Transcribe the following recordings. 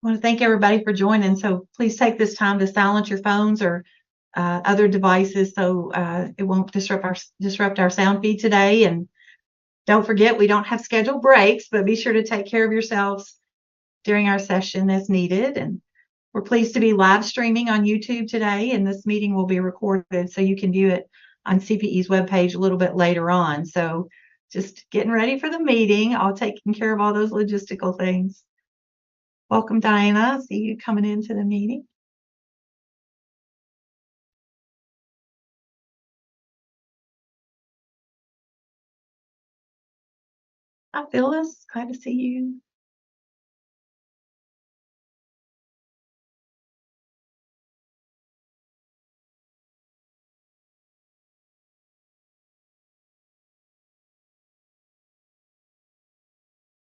want to thank everybody for joining. So please take this time to silence your phones or other devices so it won't disrupt our sound feed today. And don't forget, we don't have scheduled breaks, but be sure to take care of yourselves during our session as needed. And we're pleased to be live streaming on YouTube today, and this meeting will be recorded so you can view it on CPE's webpage a little bit later on. So just getting ready for the meeting, all taking care of all those logistical things. Welcome, Diana. I see you coming into the meeting. Hi, Phyllis. Glad to see you.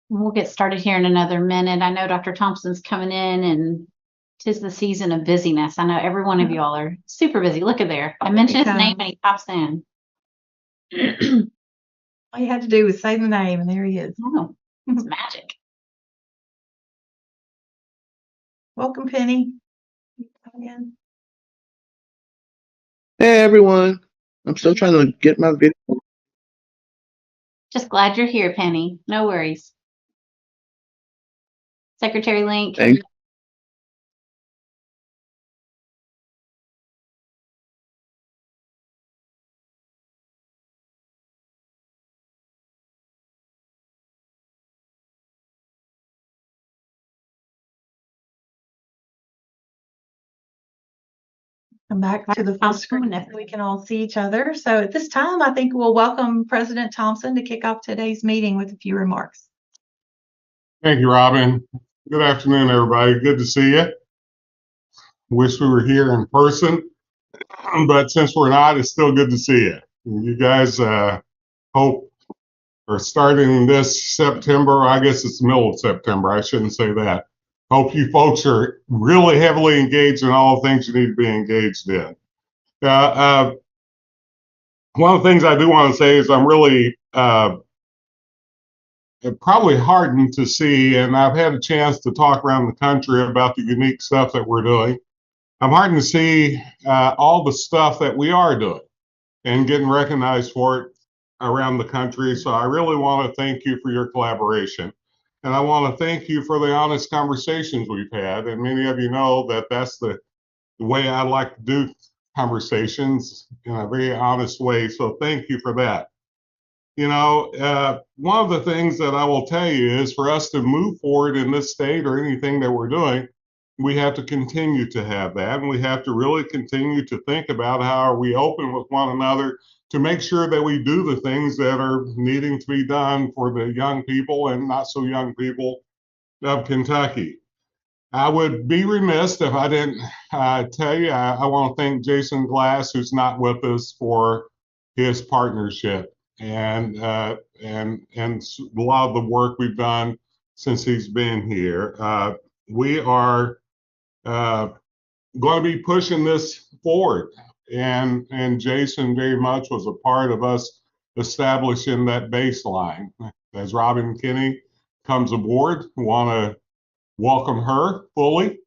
We'll get started here in another minute. I know Dr. Thompson's coming in, and 'tis the season of busyness. I know every one of y'all are super busy. Look at there. I mentioned his name and he pops in. All you had to do was say the name, and there he is. Oh, it's magic. Welcome, Penny. Hey everyone, I'm still trying to get my video. Just glad you're here, Penny. No worries. Secretary Link. Thanks. Come back to the full screen if we can all see each other. So at this time, I think we'll welcome President Thompson to kick off today's meeting with a few remarks. Thank you, Robin. Good afternoon, everybody. Good to see you. Wish we were here in person, but since we're not, it's still good to see you. You guys hope are starting this September. I guess it's the middle of September. I shouldn't say that. Hope you folks are really heavily engaged in all the things you need to be engaged in. One of the things I do want to say is I'm really probably heartened to see, and I've had a chance to talk around the country about the unique stuff that we're doing. I'm heartened to see all the stuff that we are doing and getting recognized for it around the country. So I really want to thank you for your collaboration. And I want to thank you for the honest conversations we've had. And many of you know that that's the way I like to do conversations, in a very honest way. So thank you for that. You know, one of the things that I will tell you is for us to move forward in this state or anything that we're doing, we have to continue to have that. And we have to really continue to think about how are we open with one another to make sure that we do the things that are needing to be done for the young people and not so young people of Kentucky. I would be remiss if I didn't tell you, I want to thank Jason Glass, who's not with us, for his partnership and a lot of the work we've done since he's been here. We are going to be pushing this forward, and Jason very much was a part of us establishing that baseline. As Robin Kinney comes aboard, we want to welcome her fully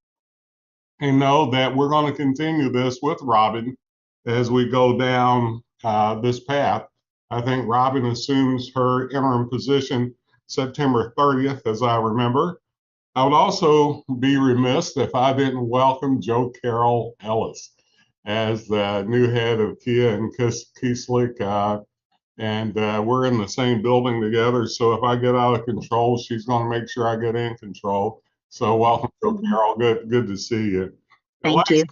and know that we're going to continue this with Robin as we go down this path. I think Robin assumes her interim position September 30th, as I remember. I would also be remiss if I didn't welcome Joe Carroll Ellis as the new head of Kia and Kieslich. And we're in the same building together. So if I get out of control, she's going to make sure I get in control. So welcome, Joe Carroll. Good to see you. Thank you.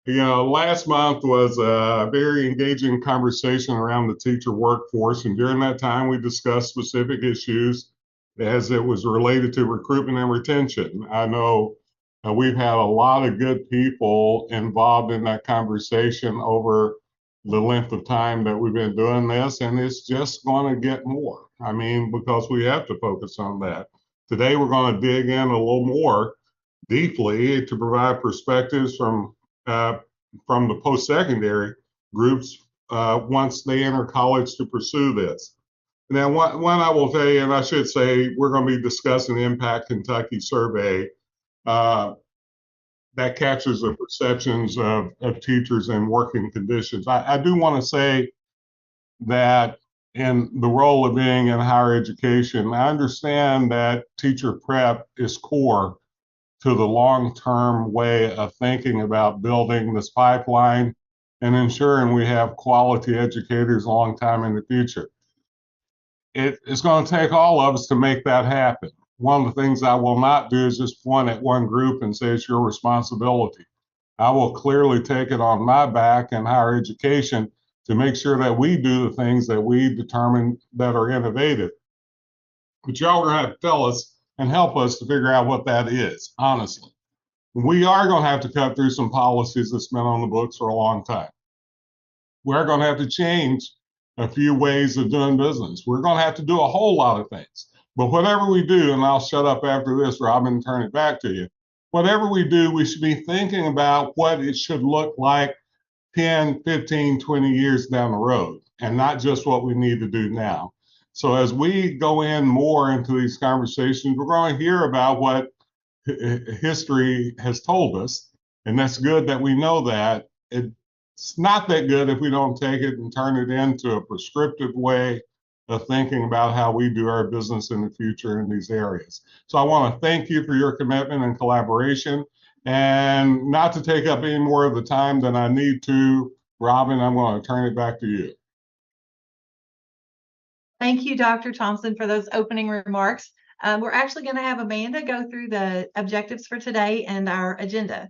You know, last month was a very engaging conversation around the teacher workforce. And during that time, we discussed specific issues as it was related to recruitment and retention. I know we've had a lot of good people involved in that conversation over the length of time that we've been doing this, and it's just going to get more. I mean, because we have to focus on that. Today, we're going to dig in a little more deeply to provide perspectives from the post-secondary groups once they enter college to pursue this. Now, one I will tell you, and I should say, we're going to be discussing the Impact Kentucky survey that captures the perceptions of teachers and working conditions. I do want to say that in the role of being in higher education, I understand that teacher prep is core to the long-term way of thinking about building this pipeline and ensuring we have quality educators a long time in the future. It's going to take all of us to make that happen. One of the things I will not do is just point at one group and say it's your responsibility. I will clearly take it on my back in higher education to make sure that we do the things that we determine that are innovative. But y'all are going to have to tell us and help us to figure out what that is, honestly. We are going to have to cut through some policies that's been on the books for a long time. We're going to have to change a few ways of doing business. We're going to have to do a whole lot of things. But whatever we do, and I'll shut up after this, Robin, and turn it back to you. Whatever we do, we should be thinking about what it should look like 10, 15, 20 years down the road, and not just what we need to do now. So as we go in more into these conversations, we're going to hear about what history has told us, and that's good that we know that. It's not that good if we don't take it and turn it into a prescriptive way of thinking about how we do our business in the future in these areas. So I want to thank you for your commitment and collaboration. And not to take up any more of the time than I need to, Robin, I'm going to turn it back to you. Thank you, Dr. Thompson, for those opening remarks. We're actually going to have Amanda go through the objectives for today and our agenda.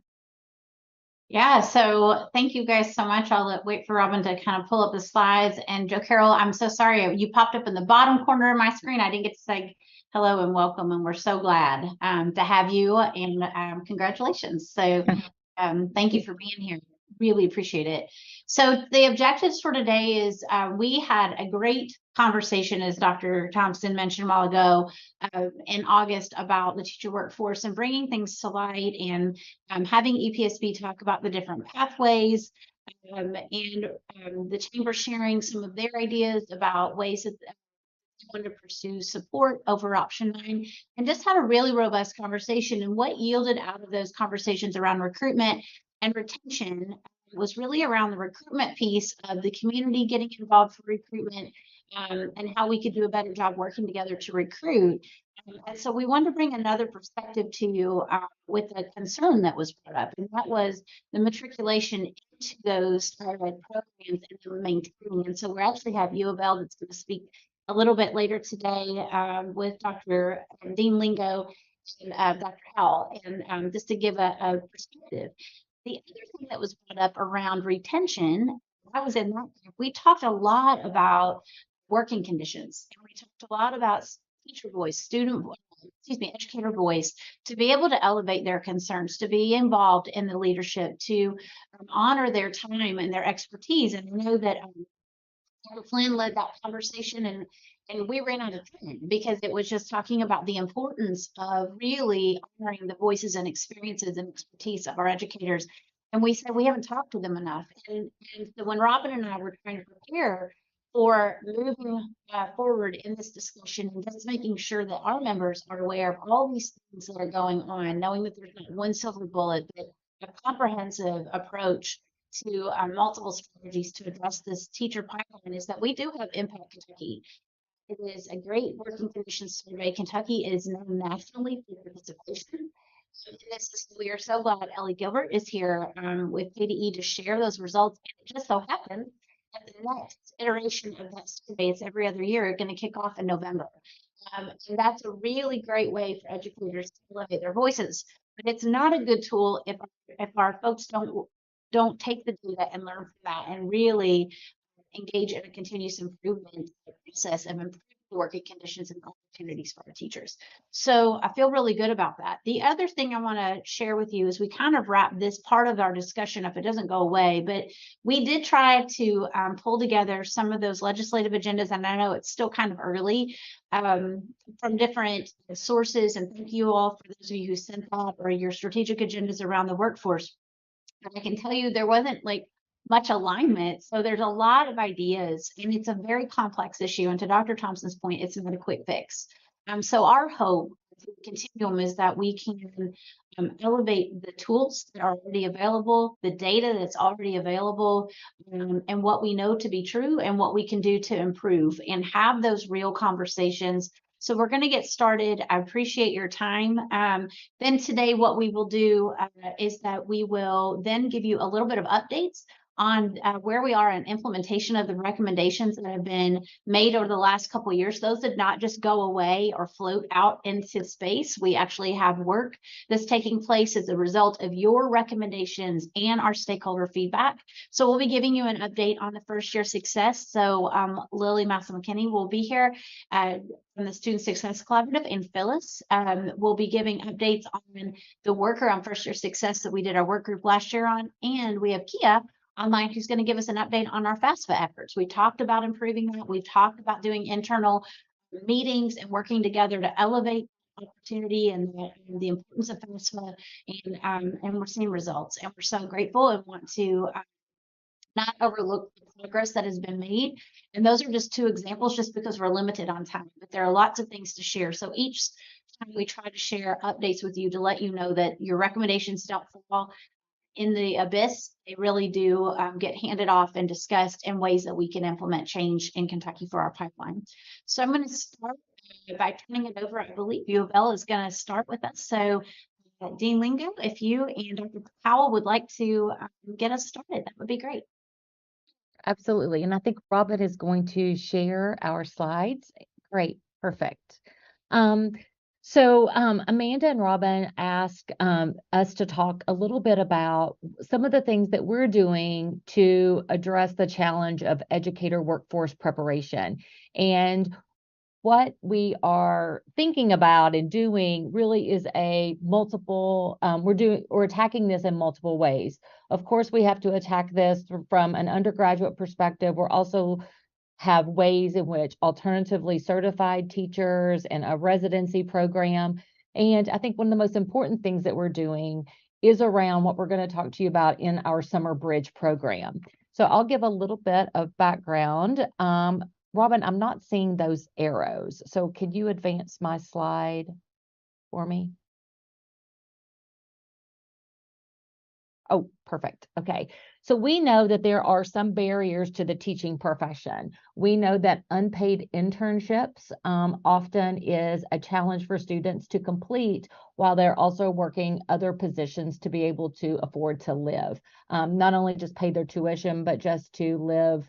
Yeah, so thank you guys so much. I'll wait for Robin to kind of pull up the slides. And Joe Carroll, I'm so sorry. You popped up in the bottom corner of my screen. I didn't get to say hello and welcome, and we're so glad to have you, and congratulations. So thank you for being here. Really appreciate it. So the objectives for today is we had a great conversation, as Dr. Thompson mentioned a while ago, in August, about the teacher workforce and bringing things to light, and having EPSB talk about the different pathways, and the chamber sharing some of their ideas about ways that want to pursue support over option 9, and just had a really robust conversation. And what yielded out of those conversations around recruitment and retention was really around the recruitment piece of the community getting involved for recruitment, and how we could do a better job working together to recruit. And so we wanted to bring another perspective to you with a concern that was brought up, and that was the matriculation into those higher ed programs and the maintaining. And so we actually have U of L that's going to speak a little bit later today with Dr. Dean Lingo and Dr. Howell, and just to give a perspective. The other thing that was brought up around retention, I was in that group, we talked a lot about working conditions, and we talked a lot about teacher voice, educator voice, to be able to elevate their concerns, to be involved in the leadership, to honor their time and their expertise. And I know that Dr. Flynn led that conversation, and we ran out of time because it was just talking about the importance of really honoring the voices and experiences and expertise of our educators. And we said we haven't talked to them enough. And so when Robin and I were trying to prepare for moving forward in this discussion, and just making sure that our members are aware of all these things that are going on, knowing that there's not one silver bullet, but a comprehensive approach to multiple strategies to address this teacher pipeline, is that we do have Impact Kentucky. It is a great working conditions survey. Kentucky is known nationally for participation. We are so glad Ellie Gilbert is here with KDE to share those results. And it just so happens that the next iteration of that survey, it's every other year, going to kick off in November. And that's a really great way for educators to elevate their voices. But it's not a good tool if our folks don't take the data and learn from that and really engage in a continuous improvement process of improving working conditions and opportunities for our teachers. So I feel really good about that. The other thing I want to share with you is we kind of wrap this part of our discussion up. It doesn't go away, but we did try to pull together some of those legislative agendas, and I know it's still kind of early, from different sources. And thank you all for those of you who sent that, or your strategic agendas around the workforce. And I can tell you there wasn't like much alignment. So there's a lot of ideas, and it's a very complex issue. And to Dr. Thompson's point, it's not a quick fix. So our hope Continuum is that we can elevate the tools that are already available, the data that's already available, and what we know to be true and what we can do to improve and have those real conversations. So we're going to get started. I appreciate your time. Then today, what we will do is that we will then give you a little bit of updates on where we are in implementation of the recommendations that have been made over the last couple of years. Those did not just go away or float out into space. We actually have work that's taking place as a result of your recommendations and our stakeholder feedback. So we'll be giving you an update on the first year success. So Lily Massa-McKinney will be here from the Student Success Collaborative, and Phyllis will be giving updates on the worker on first year success that we did our work group last year on. And we have Kia online who's going to give us an update on our FAFSA efforts. We talked about improving that. We've talked about doing internal meetings and working together to elevate opportunity and the importance of FAFSA, and we're seeing results, and we're so grateful and want to not overlook the progress that has been made. And those are just two examples, just because we're limited on time, but there are lots of things to share. So each time we try to share updates with you to let you know that your recommendations don't fall in the abyss. They really do get handed off and discussed in ways that we can implement change in Kentucky for our pipeline. So I'm going to start by turning it over. I believe U of L is going to start with us. So Dean Lingo, if you and Dr. Powell would like to get us started, that would be great. Absolutely. And I think Robin is going to share our slides. Great. Perfect. Amanda and Robin asked us to talk a little bit about some of the things that we're doing to address the challenge of educator workforce preparation. And what we are thinking about and doing really is we're attacking this in multiple ways. Of course, we have to attack this from an undergraduate perspective. We're also have ways in which alternatively certified teachers and a residency program. And I think one of the most important things that we're doing is around what we're going to talk to you about in our Summer Bridge program. So I'll give a little bit of background. Robin, I'm not seeing those arrows. So can you advance my slide for me? Oh, perfect. Okay. So we know that there are some barriers to the teaching profession. We know that unpaid internships often is a challenge for students to complete while they're also working other positions to be able to afford to live. Not only just pay their tuition, but just to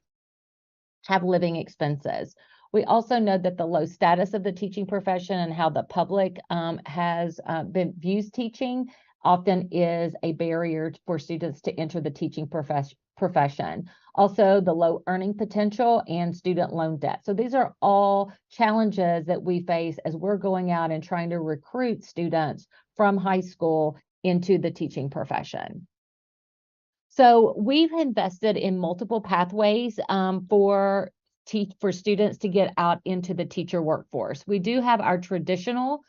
have living expenses. We also know that the low status of the teaching profession and how the public views teaching often is a barrier for students to enter the teaching profession. Also, the low earning potential and student loan debt. So these are all challenges that we face as we're going out and trying to recruit students from high school into the teaching profession. So we've invested in multiple pathways for students to get out into the teacher workforce. We do have our traditional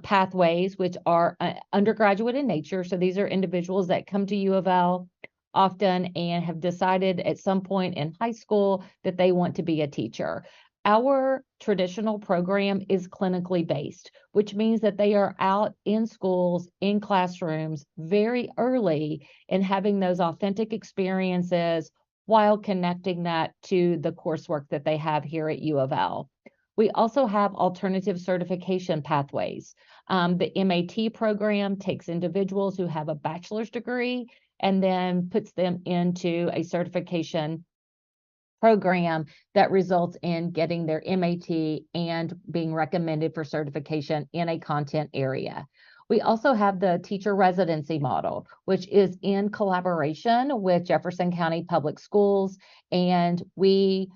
pathways, which are undergraduate in nature. So these are individuals that come to U of L often and have decided at some point in high school that they want to be a teacher. Our traditional program is clinically based, which means that they are out in schools, in classrooms very early and having those authentic experiences while connecting that to the coursework that they have here at U of L. We also have alternative certification pathways. The MAT program takes individuals who have a bachelor's degree and then puts them into a certification program that results in getting their MAT and being recommended for certification in a content area. We also have the teacher residency model, which is in collaboration with Jefferson County Public Schools. And we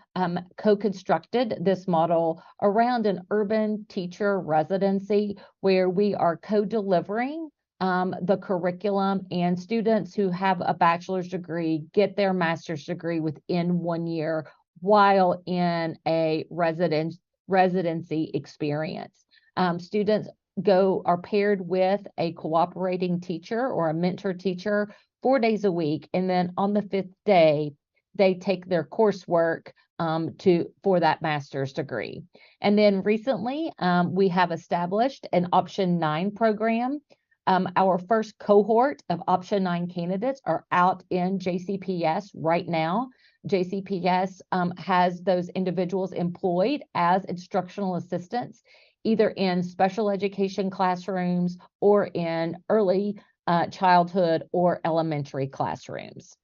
co-constructed this model around an urban teacher residency where we are co-delivering the curriculum, and students who have a bachelor's degree get their master's degree within 1 year while in a residency experience. Students are paired with a cooperating teacher or a mentor teacher 4 days a week. And then on the 5th day, they take their coursework for that master's degree. And then recently, we have established an Option 9 program. Our first cohort of Option 9 candidates are out in JCPS right now. JCPS has those individuals employed as instructional assistants, either in special education classrooms or in early childhood or elementary classrooms.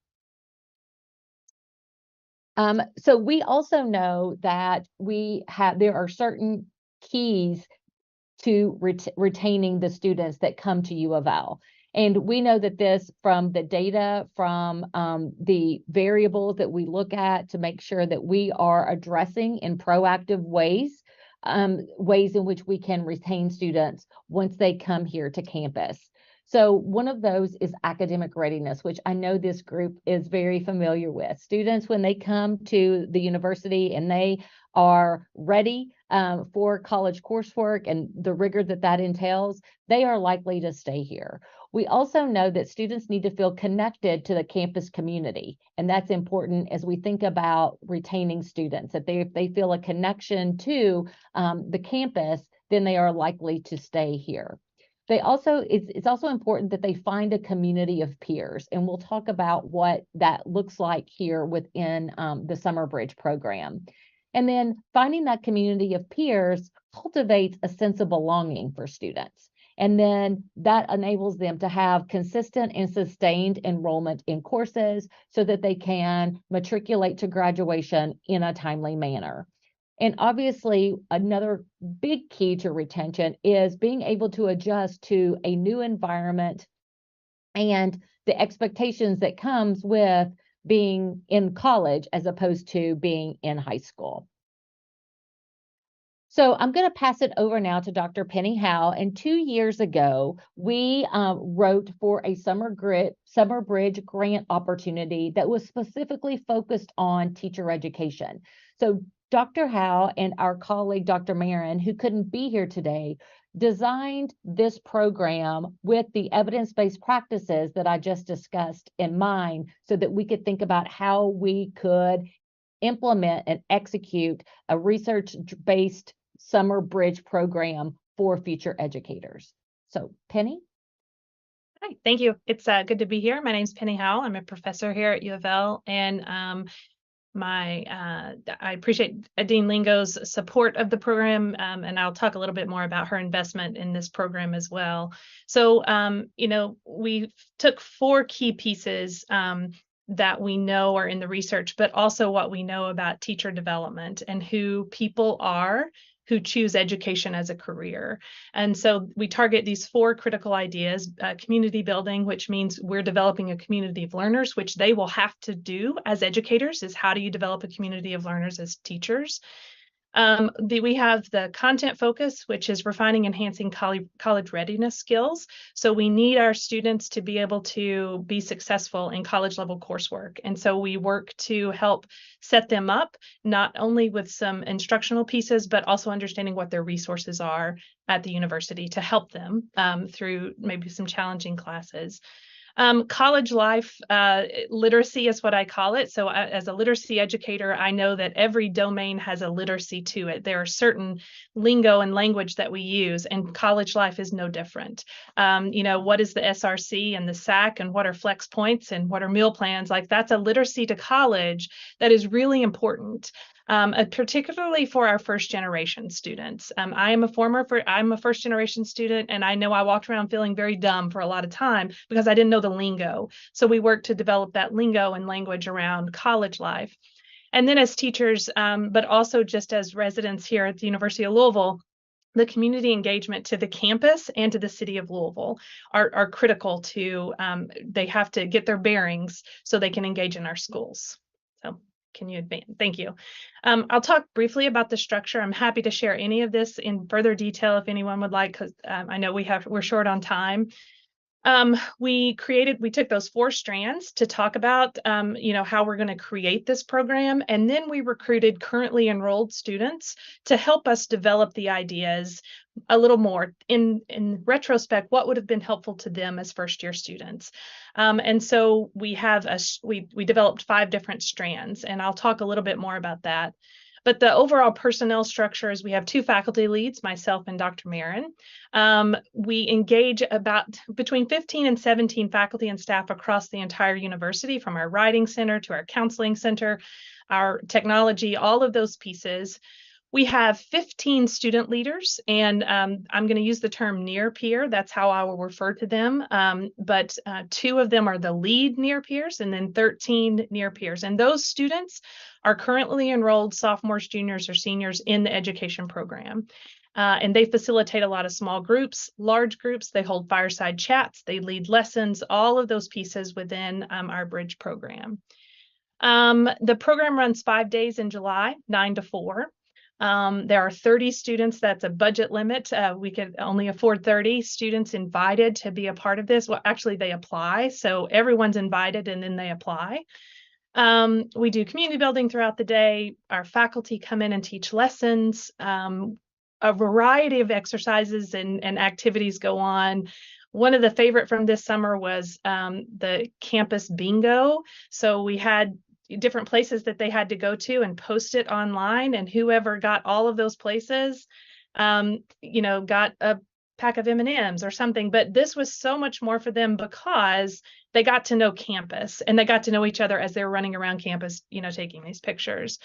So we also know that there are certain keys to retaining the students that come to U of L. And we know that this from the data, from the variables that we look at to make sure that we are addressing in proactive ways, ways in which we can retain students once they come here to campus. So one of those is academic readiness, which I know this group is very familiar with. Students, when they come to the university and they are ready for college coursework and the rigor that entails, they are likely to stay here. We also know that students need to feel connected to the campus community, and that's important as we think about retaining students, that if they feel a connection to the campus, then they are likely to stay here. It's also important that they find a community of peers, and we'll talk about what that looks like here within the Summer Bridge program. And then finding that community of peers cultivates a sense of belonging for students. And then that enables them to have consistent and sustained enrollment in courses so that they can matriculate to graduation in a timely manner. And obviously, another big key to retention is being able to adjust to a new environment and the expectations that comes with being in college as opposed to being in high school. So I'm going to pass it over now to Dr. Penny Howe. And 2 years ago, we wrote for a Summer Bridge grant opportunity that was specifically focused on teacher education. So Dr. Howe and our colleague, Dr. Marin, who couldn't be here today, designed this program with the evidence-based practices that I just discussed in mind so that we could think about how we could implement and execute a research-based Summer Bridge program for future educators. So, Penny? Hi, thank you. It's good to be here. My name's Penny Howe. I'm a professor here at U of L, and I appreciate Dean Lingo's support of the program, and I'll talk a little bit more about her investment in this program as well. So, we took 4 key pieces that we know are in the research, but also what we know about teacher development and who people are who choose education as a career. And so we target these 4 critical ideas: community building, which means we're developing a community of learners, which they will have to do as educators, is how do you develop a community of learners as teachers? We have the content focus, which is refining, enhancing college readiness skills. So we need our students to be able to be successful in college level coursework. And so we work to help set them up, not only with some instructional pieces, but also understanding what their resources are at the university to help them through maybe some challenging classes. College life literacy is what I call it. So as a literacy educator, I know that every domain has a literacy to it. There are certain lingo and language that we use, and college life is no different. What is the SRC and the SAC, and what are flex points, and what are meal plans? Like, that's a literacy to college that is really important. Particularly for our first generation students. I'm a first generation student, and I know I walked around feeling very dumb for a lot of time because I didn't know the lingo. So we worked to develop that lingo and language around college life. And then as teachers, but also just as residents here at the University of Louisville, the community engagement to the campus and to the city of Louisville are critical to, they have to get their bearings so they can engage in our schools. So can you advance? Thank you. I'll talk briefly about the structure. I'm happy to share any of this in further detail if anyone would like, because I know we're short on time. We took those 4 strands to talk about, how we're going to create this program. And then we recruited currently enrolled students to help us develop the ideas a little more. In retrospect, what would have been helpful to them as first-year students. And so we developed 5 different strands, and I'll talk a little bit more about that. But the overall personnel structure is we have 2 faculty leads, myself and Dr. Marin. We engage about between 15 and 17 faculty and staff across the entire university, from our writing center to our counseling center, our technology, all of those pieces. We have 15 student leaders, and I'm going to use the term near peer. That's how I will refer to them. But 2 of them are the lead near peers, and then 13 near peers. And those students are currently enrolled sophomores, juniors, or seniors in the education program. And they facilitate a lot of small groups, large groups. They hold fireside chats. They lead lessons, all of those pieces within our Bridge program. The program runs 5 days in July, 9 to 4. There are 30 students. That's a budget limit. We could only afford 30 students invited to be a part of this. Well, actually, they apply. So everyone's invited and then they apply. We do community building throughout the day. Our faculty come in and teach lessons. A variety of exercises and activities go on. One of the favorite from this summer was the campus bingo. So we had different places that they had to go to and post it online, and whoever got all of those places, got a pack of M&Ms or something. But this was so much more for them because they got to know campus and they got to know each other as they were running around campus, taking these pictures.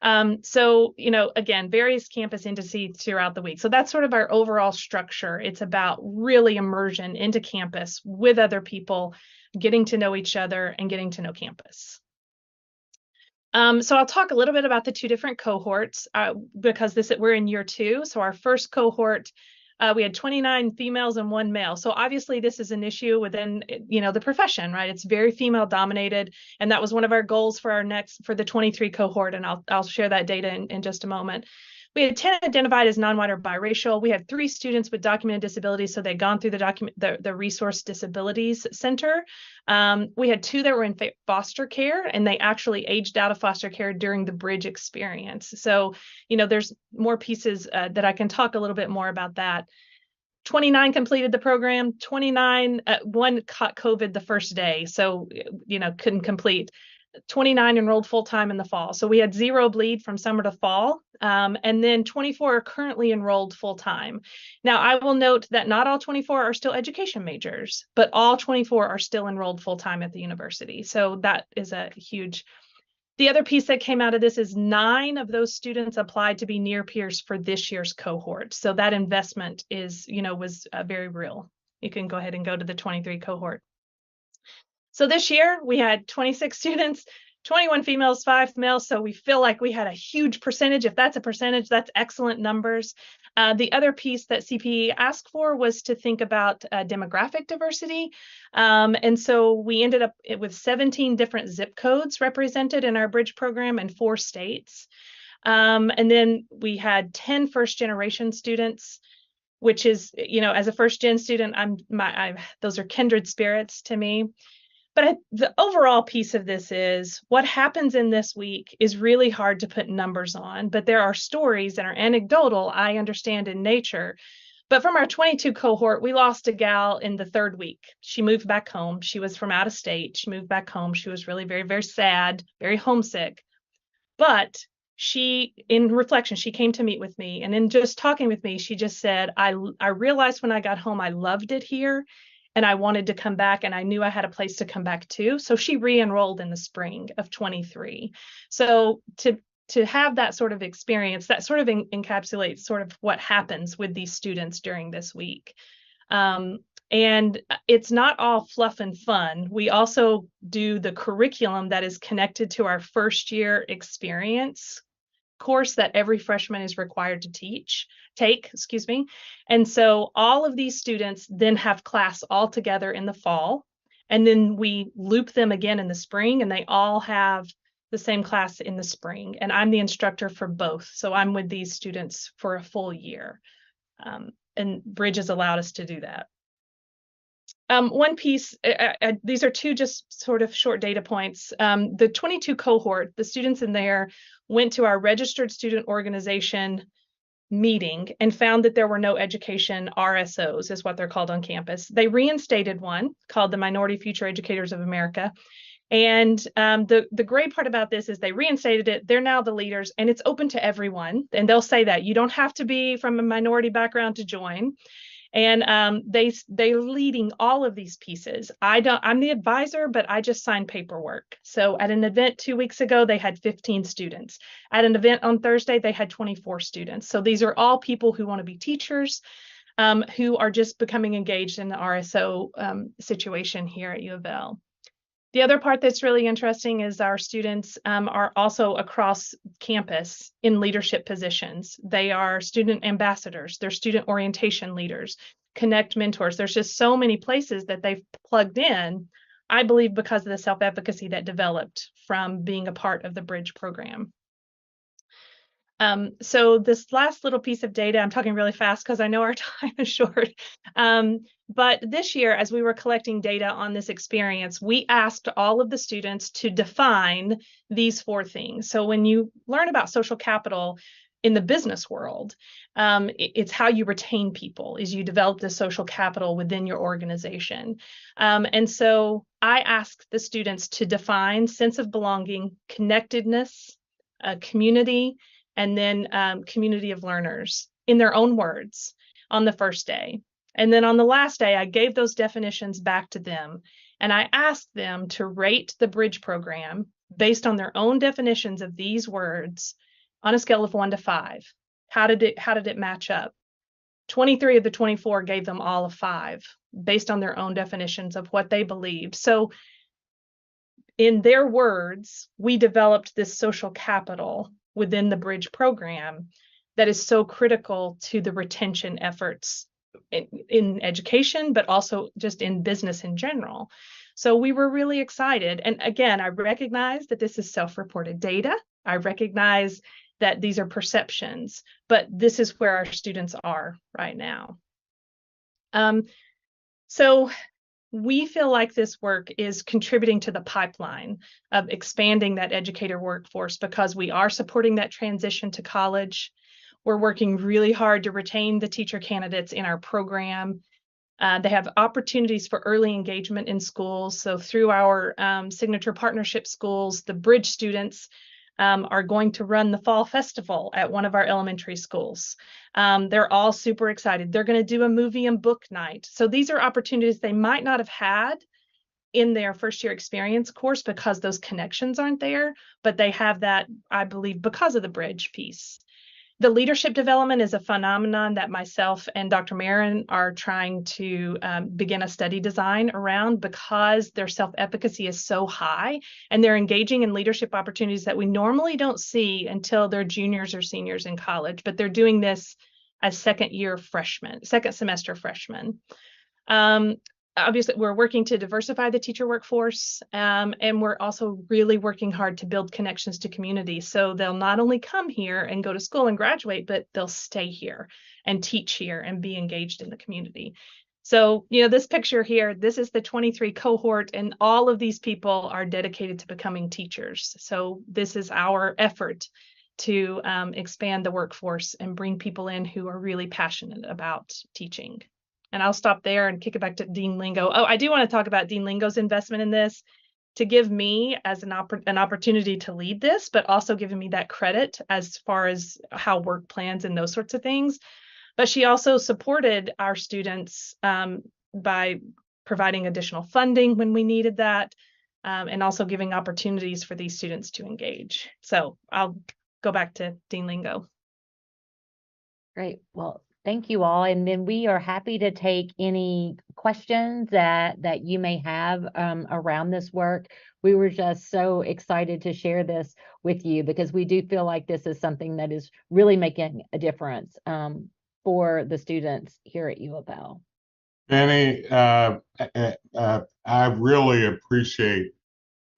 So, again, various campus indices throughout the week. So that's sort of our overall structure. It's about really immersion into campus with other people, getting to know each other and getting to know campus. So I'll talk a little bit about the 2 different cohorts because we're in year 2. So our first cohort, we had 29 females and 1 male. So obviously this is an issue within, the profession, right? It's very female dominated. And that was one of our goals for the 23 cohort. And I'll share that data in just a moment. We had 10 identified as non-white or biracial. We had 3 students with documented disabilities, so they'd gone through the Resource Disabilities Center. We had 2 that were in foster care, and they actually aged out of foster care during the Bridge experience. So, there's more pieces that I can talk a little bit more about that. 29 completed the program. 29, 1 caught COVID the first day, so couldn't complete. 29 enrolled full-time in the fall. So we had 0 bleed from summer to fall. And then 24 are currently enrolled full-time. Now, I will note that not all 24 are still education majors, but all 24 are still enrolled full-time at the university. So that is a huge. The other piece that came out of this is 9 of those students applied to be near peers for this year's cohort. So that investment was very real. You can go ahead and go to the 23 cohort. So this year we had 26 students, 21 females, 5 males. So we feel like we had a huge percentage. If that's a percentage, that's excellent numbers. The other piece that CPE asked for was to think about demographic diversity. And so we ended up with 17 different zip codes represented in our Bridge program in 4 states. And then we had 10 first-generation students, which is, as a first-gen student, those are kindred spirits to me. But the overall piece of this is what happens in this week is really hard to put numbers on, but there are stories that are anecdotal, I understand, in nature. But from our 22 cohort, we lost a gal in the 3rd week. She moved back home. She was from out of state. She moved back home. She was really very, very sad, very homesick. But in reflection, she came to meet with me. And in just talking with me, she just said, I realized when I got home, I loved it here. And I wanted to come back, and I knew I had a place to come back to. So she re-enrolled in the spring of 23. So to have that sort of experience, that sort of encapsulates sort of what happens with these students during this week. And it's not all fluff and fun. We also do the curriculum that is connected to our first year experience course that every freshman is required to take. And so all of these students then have class all together in the fall, and then we loop them again in the spring, and they all have the same class in the spring. And I'm the instructor for both. So I'm with these students for a full year. And Bridge has allowed us to do that. One piece, these are two just sort of short data points. The 22 cohort, the students in there went to our registered student organization meeting and found that there were no education RSOs, is what they're called on campus. They reinstated one called the Minority Future Educators of America. And the great part about this is they reinstated it. They're now the leaders, and it's open to everyone. And they'll say that you don't have to be from a minority background to join. And they're leading all of these pieces. I'm the advisor, but I just sign paperwork. So at an event 2 weeks ago, they had 15 students. At an event on Thursday, they had 24 students. So these are all people who want to be teachers, who are just becoming engaged in the RSO situation here at U of L. The other part that's really interesting is our students are also across campus in leadership positions. They are student ambassadors, they're student orientation leaders, connect mentors. There's just so many places that they've plugged in, I believe, because of the self-efficacy that developed from being a part of the Bridge program. So this last little piece of data, I'm talking really fast because I know our time is short. But this year, as we were collecting data on this experience, we asked all of the students to define these 4 things. So when you learn about social capital in the business world, it's how you retain people, is you develop the social capital within your organization. And so I asked the students to define sense of belonging, connectedness, community, and then community of learners in their own words on the first day. And then on the last day, I gave those definitions back to them. And I asked them to rate the Bridge program based on their own definitions of these words on a scale of 1 to 5. How did it match up? 23 of the 24 gave them all a 5 based on their own definitions of what they believed. So in their words, we developed this social capital within the Bridge program that is so critical to the retention efforts in education, but also just in business in general. So we were really excited. And again, I recognize that this is self-reported data. I recognize that these are perceptions, but this is where our students are right now. So we feel like this work is contributing to the pipeline of expanding that educator workforce because we are supporting that transition to college. We're working really hard to retain the teacher candidates in our program. They have opportunities for early engagement in schools. So through our signature partnership schools, the Bridge students are going to run the fall festival at one of our elementary schools. They're all super excited. They're going to do a movie and book night. So these are opportunities they might not have had in their first year experience course because those connections aren't there, but they have that, I believe, because of the Bridge piece. The leadership development is a phenomenon that myself and Dr. Marin are trying to begin a study design around because their self-efficacy is so high and they're engaging in leadership opportunities that we normally don't see until they're juniors or seniors in college, but they're doing this as second semester freshmen. Obviously, we're working to diversify the teacher workforce, and we're also really working hard to build connections to community. So they'll not only come here and go to school and graduate, but they'll stay here and teach here and be engaged in the community. So, this picture here, this is the 23 cohort, and all of these people are dedicated to becoming teachers. So this is our effort to expand the workforce and bring people in who are really passionate about teaching. And I'll stop there and kick it back to Dean Lingo. Oh, I do want to talk about Dean Lingo's investment in this to give me as an opportunity to lead this, but also giving me that credit as far as how work plans and those sorts of things. But she also supported our students by providing additional funding when we needed that, and also giving opportunities for these students to engage. So I'll go back to Dean Lingo. Great. Well, thank you all. And then we are happy to take any questions that you may have around this work. We were just so excited to share this with you because we do feel like this is something that is really making a difference for the students here at U of L. Annie, I really appreciate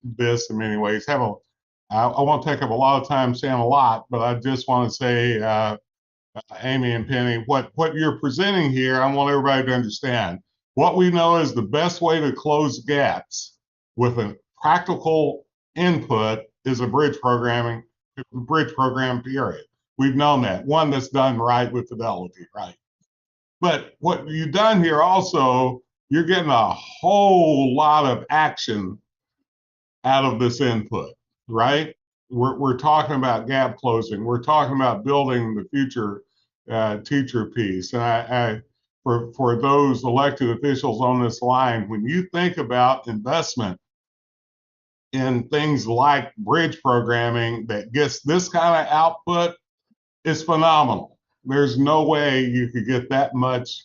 this in many ways. I won't take up a lot of time saying a lot, but I just want to say, Amy and Penny, what you're presenting here, I want everybody to understand. What we know is the best way to close gaps with a practical input is a bridge program, period. We've known that. One that's done right with fidelity, right? But what you've done here also, you're getting a whole lot of action out of this input, right? We're talking about gap closing. We're talking about building the future teacher piece. And for those elected officials on this line, when you think about investment in things like bridge programming that gets this kind of output, it's phenomenal. There's no way you could get that much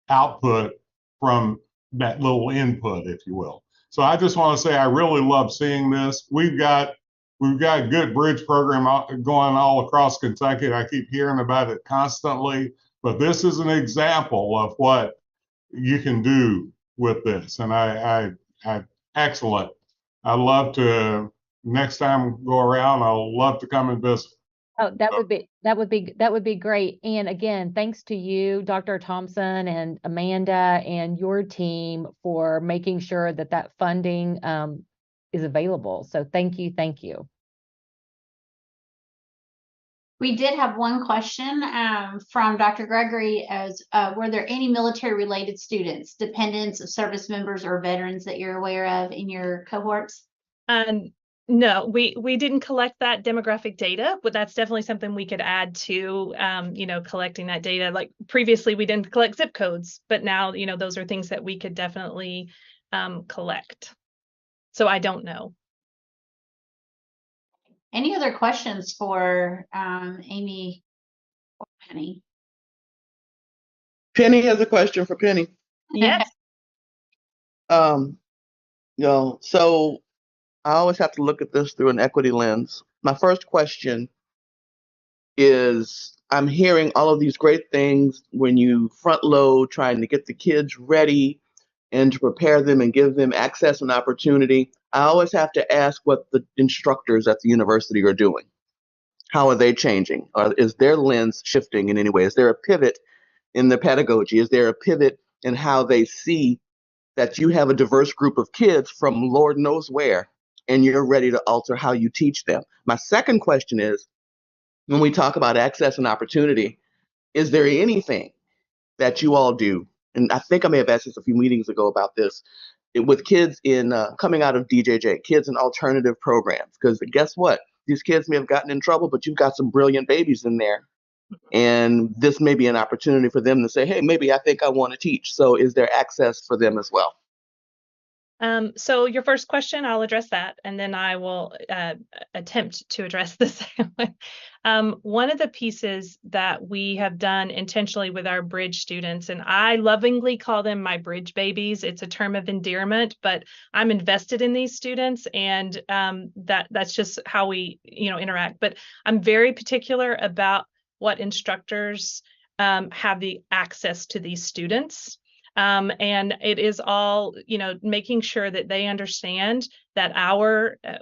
output from that little input, if you will. So I just want to say I really love seeing this. We've got a good bridge program going all across Kentucky. I keep hearing about it constantly, but this is an example of what you can do with this. And I excellent. I love to next time go around. I'll love to come and visit. Oh, that would be great. And again, thanks to you, Dr. Thompson and Amanda and your team for making sure that that funding is available. So thank you. Thank you. We did have one question from Dr. Gregory as were there any military related students, dependents of service members or veterans that you're aware of in your cohorts? No, we didn't collect that demographic data, but that's definitely something we could add to, collecting that data. Like previously we didn't collect zip codes, but now, those are things that we could definitely collect. So I don't know. Any other questions for Amy or Penny? Penny has a question for Penny. Yes. So I always have to look at this through an equity lens. My first question is, I'm hearing all of these great things when you front load, trying to get the kids ready and to prepare them and give them access and opportunity. I always have to ask what the instructors at the university are doing. How are they changing? Is their lens shifting in any way? Is there a pivot in the pedagogy? Is there a pivot in how they see that you have a diverse group of kids from Lord knows where, and you're ready to alter how you teach them? My second question is, when we talk about access and opportunity, is there anything that you all do? And I think I may have asked this a few meetings ago about this, with kids in coming out of DJJ, kids in alternative programs. Because guess what? These kids may have gotten in trouble, but you've got some brilliant babies in there. And this may be an opportunity for them to say, hey, maybe I think I want to teach. So is there access for them as well? So your first question, I'll address that, and then I will attempt to address the second one. One of the pieces that we have done intentionally with our bridge students, and I lovingly call them my bridge babies. It's a term of endearment, but I'm invested in these students, and that's just how we, interact. But I'm very particular about what instructors have the access to these students. And it is all, making sure that they understand that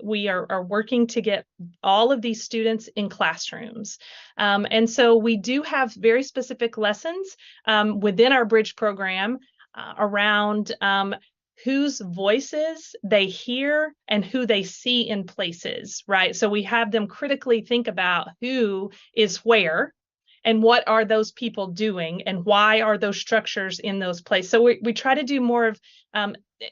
we are working to get all of these students in classrooms. And so we do have very specific lessons within our bridge program around whose voices they hear and who they see in places, right? So we have them critically think about who is where, and what are those people doing, and why are those structures in those places? So we try to do more of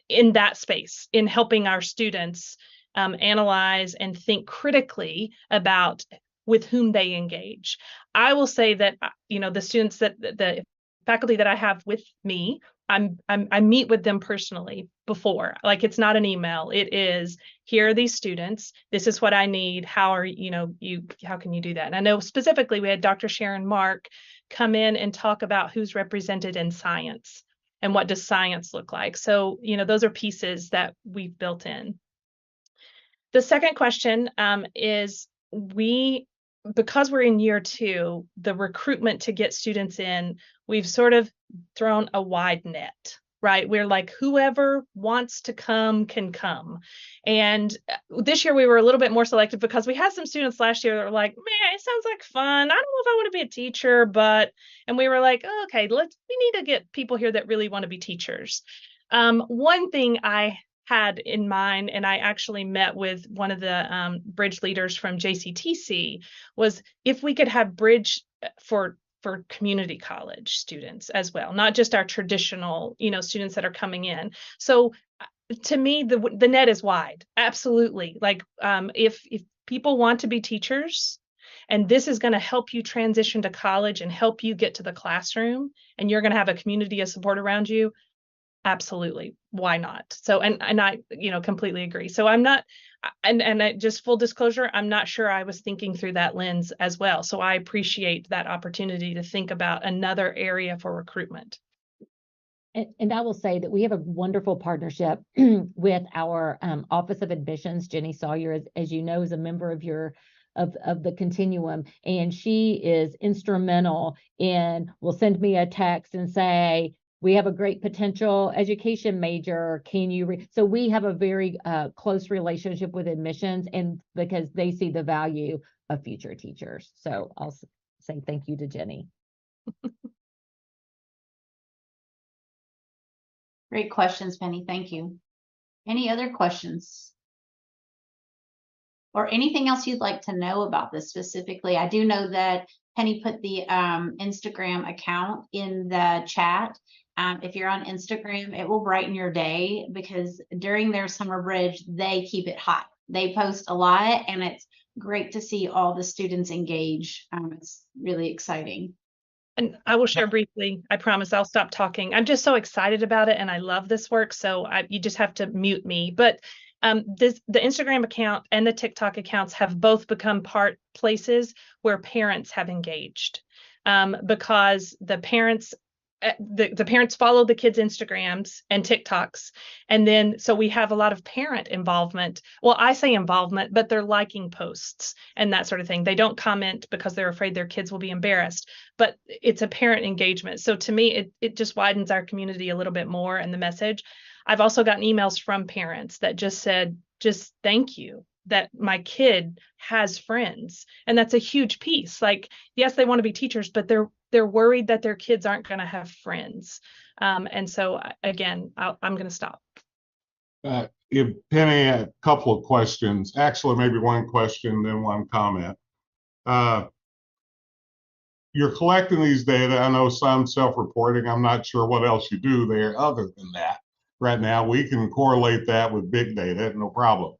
in that space, in helping our students analyze and think critically about with whom they engage. I will say that, the students the faculty that I have with me, I meet with them personally before. Like, it's not an email. It is, here are these students. This is what I need. How can you do that? And I know specifically we had Dr. Sharon Mark come in and talk about who's represented in science and what does science look like. So, those are pieces that we've built in. The second question is, because we're in year 2, the recruitment to get students in, we've sort of thrown a wide net, right? We're like, whoever wants to come can come. And this year we were a little bit more selective because we had some students last year that were like, man, it sounds like fun. I don't know if I want to be a teacher, and we were like, oh, okay, we need to get people here that really want to be teachers. One thing I had in mind, and I actually met with one of the bridge leaders from JCTC, was if we could have bridge for community college students as well, not just our traditional, students that are coming in. So to me, the net is wide. Absolutely. Like if people want to be teachers, and this is going to help you transition to college and help you get to the classroom, and you're going to have a community of support around you, absolutely, why not? So and I completely agree. So I'm not, and just full disclosure, I'm not sure I was thinking through that lens as well. So I appreciate that opportunity to think about another area for recruitment. And I will say that we have a wonderful partnership with our Office of Admissions. Jenny Sawyer, as you know, is a member of the Continuum, and she is instrumental will send me a text and say, we have a great potential education major. Can you so we have a very close relationship with admissions, and because they see the value of future teachers. So I'll say thank you to Jenny. Great questions, Penny. Thank you. Any other questions? Or anything else you'd like to know about this specifically? I do know that Penny put the Instagram account in the chat. If you're on Instagram, it will brighten your day because during their summer bridge, they keep it hot. They post a lot, and it's great to see all the students engage. It's really exciting. And I will share briefly. I promise I'll stop talking. I'm just so excited about it, and I love this work. So you just have to mute me. But the Instagram account and the TikTok accounts have both become places where parents have engaged, because the parents follow the kids' Instagrams and TikToks. And then, so we have a lot of parent involvement. Well, I say involvement, but they're liking posts and that sort of thing. They don't comment because they're afraid their kids will be embarrassed, but it's a parent engagement. So to me, it just widens our community a little bit more and the message. I've also gotten emails from parents that just said, just thank you that my kid has friends. And that's a huge piece. Like, yes, they want to be teachers, but they're worried that their kids aren't going to have friends. And so again, I'm going to stop. If Penny, a couple of questions, actually maybe one question, then one comment. You're collecting these data. I know some self-reporting. I'm not sure what else you do there other than that. Right now, we can correlate that with big data, no problem.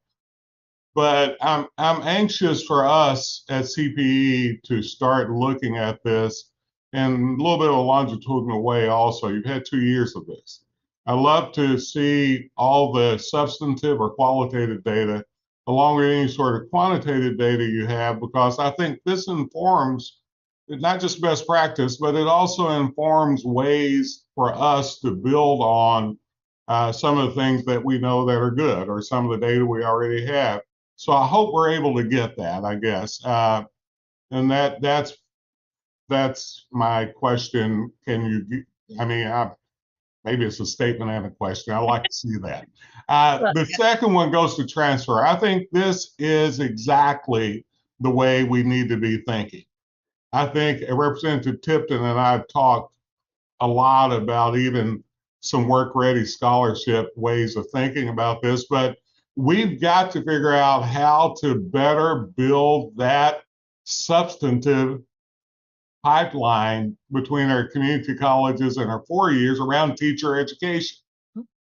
But I'm anxious for us at CPE to start looking at this in a little bit of a longitudinal way also. You've had 2 years of this. I love to see all the substantive or qualitative data along with any sort of quantitative data you have, because I think this informs not just best practice, but it also informs ways for us to build on some of the things that we know that are good, or some of the data we already have. So I hope we're able to get that, I guess. And that's my question. Can you, maybe it's a statement and a question. I like to see that. The second one goes to transfer. I think this is exactly the way we need to be thinking. I think Representative Tipton and I have talked a lot about even some work-ready scholarship ways of thinking about this, but we've got to figure out how to better build that substantive pipeline between our community colleges and our 4 years around teacher education.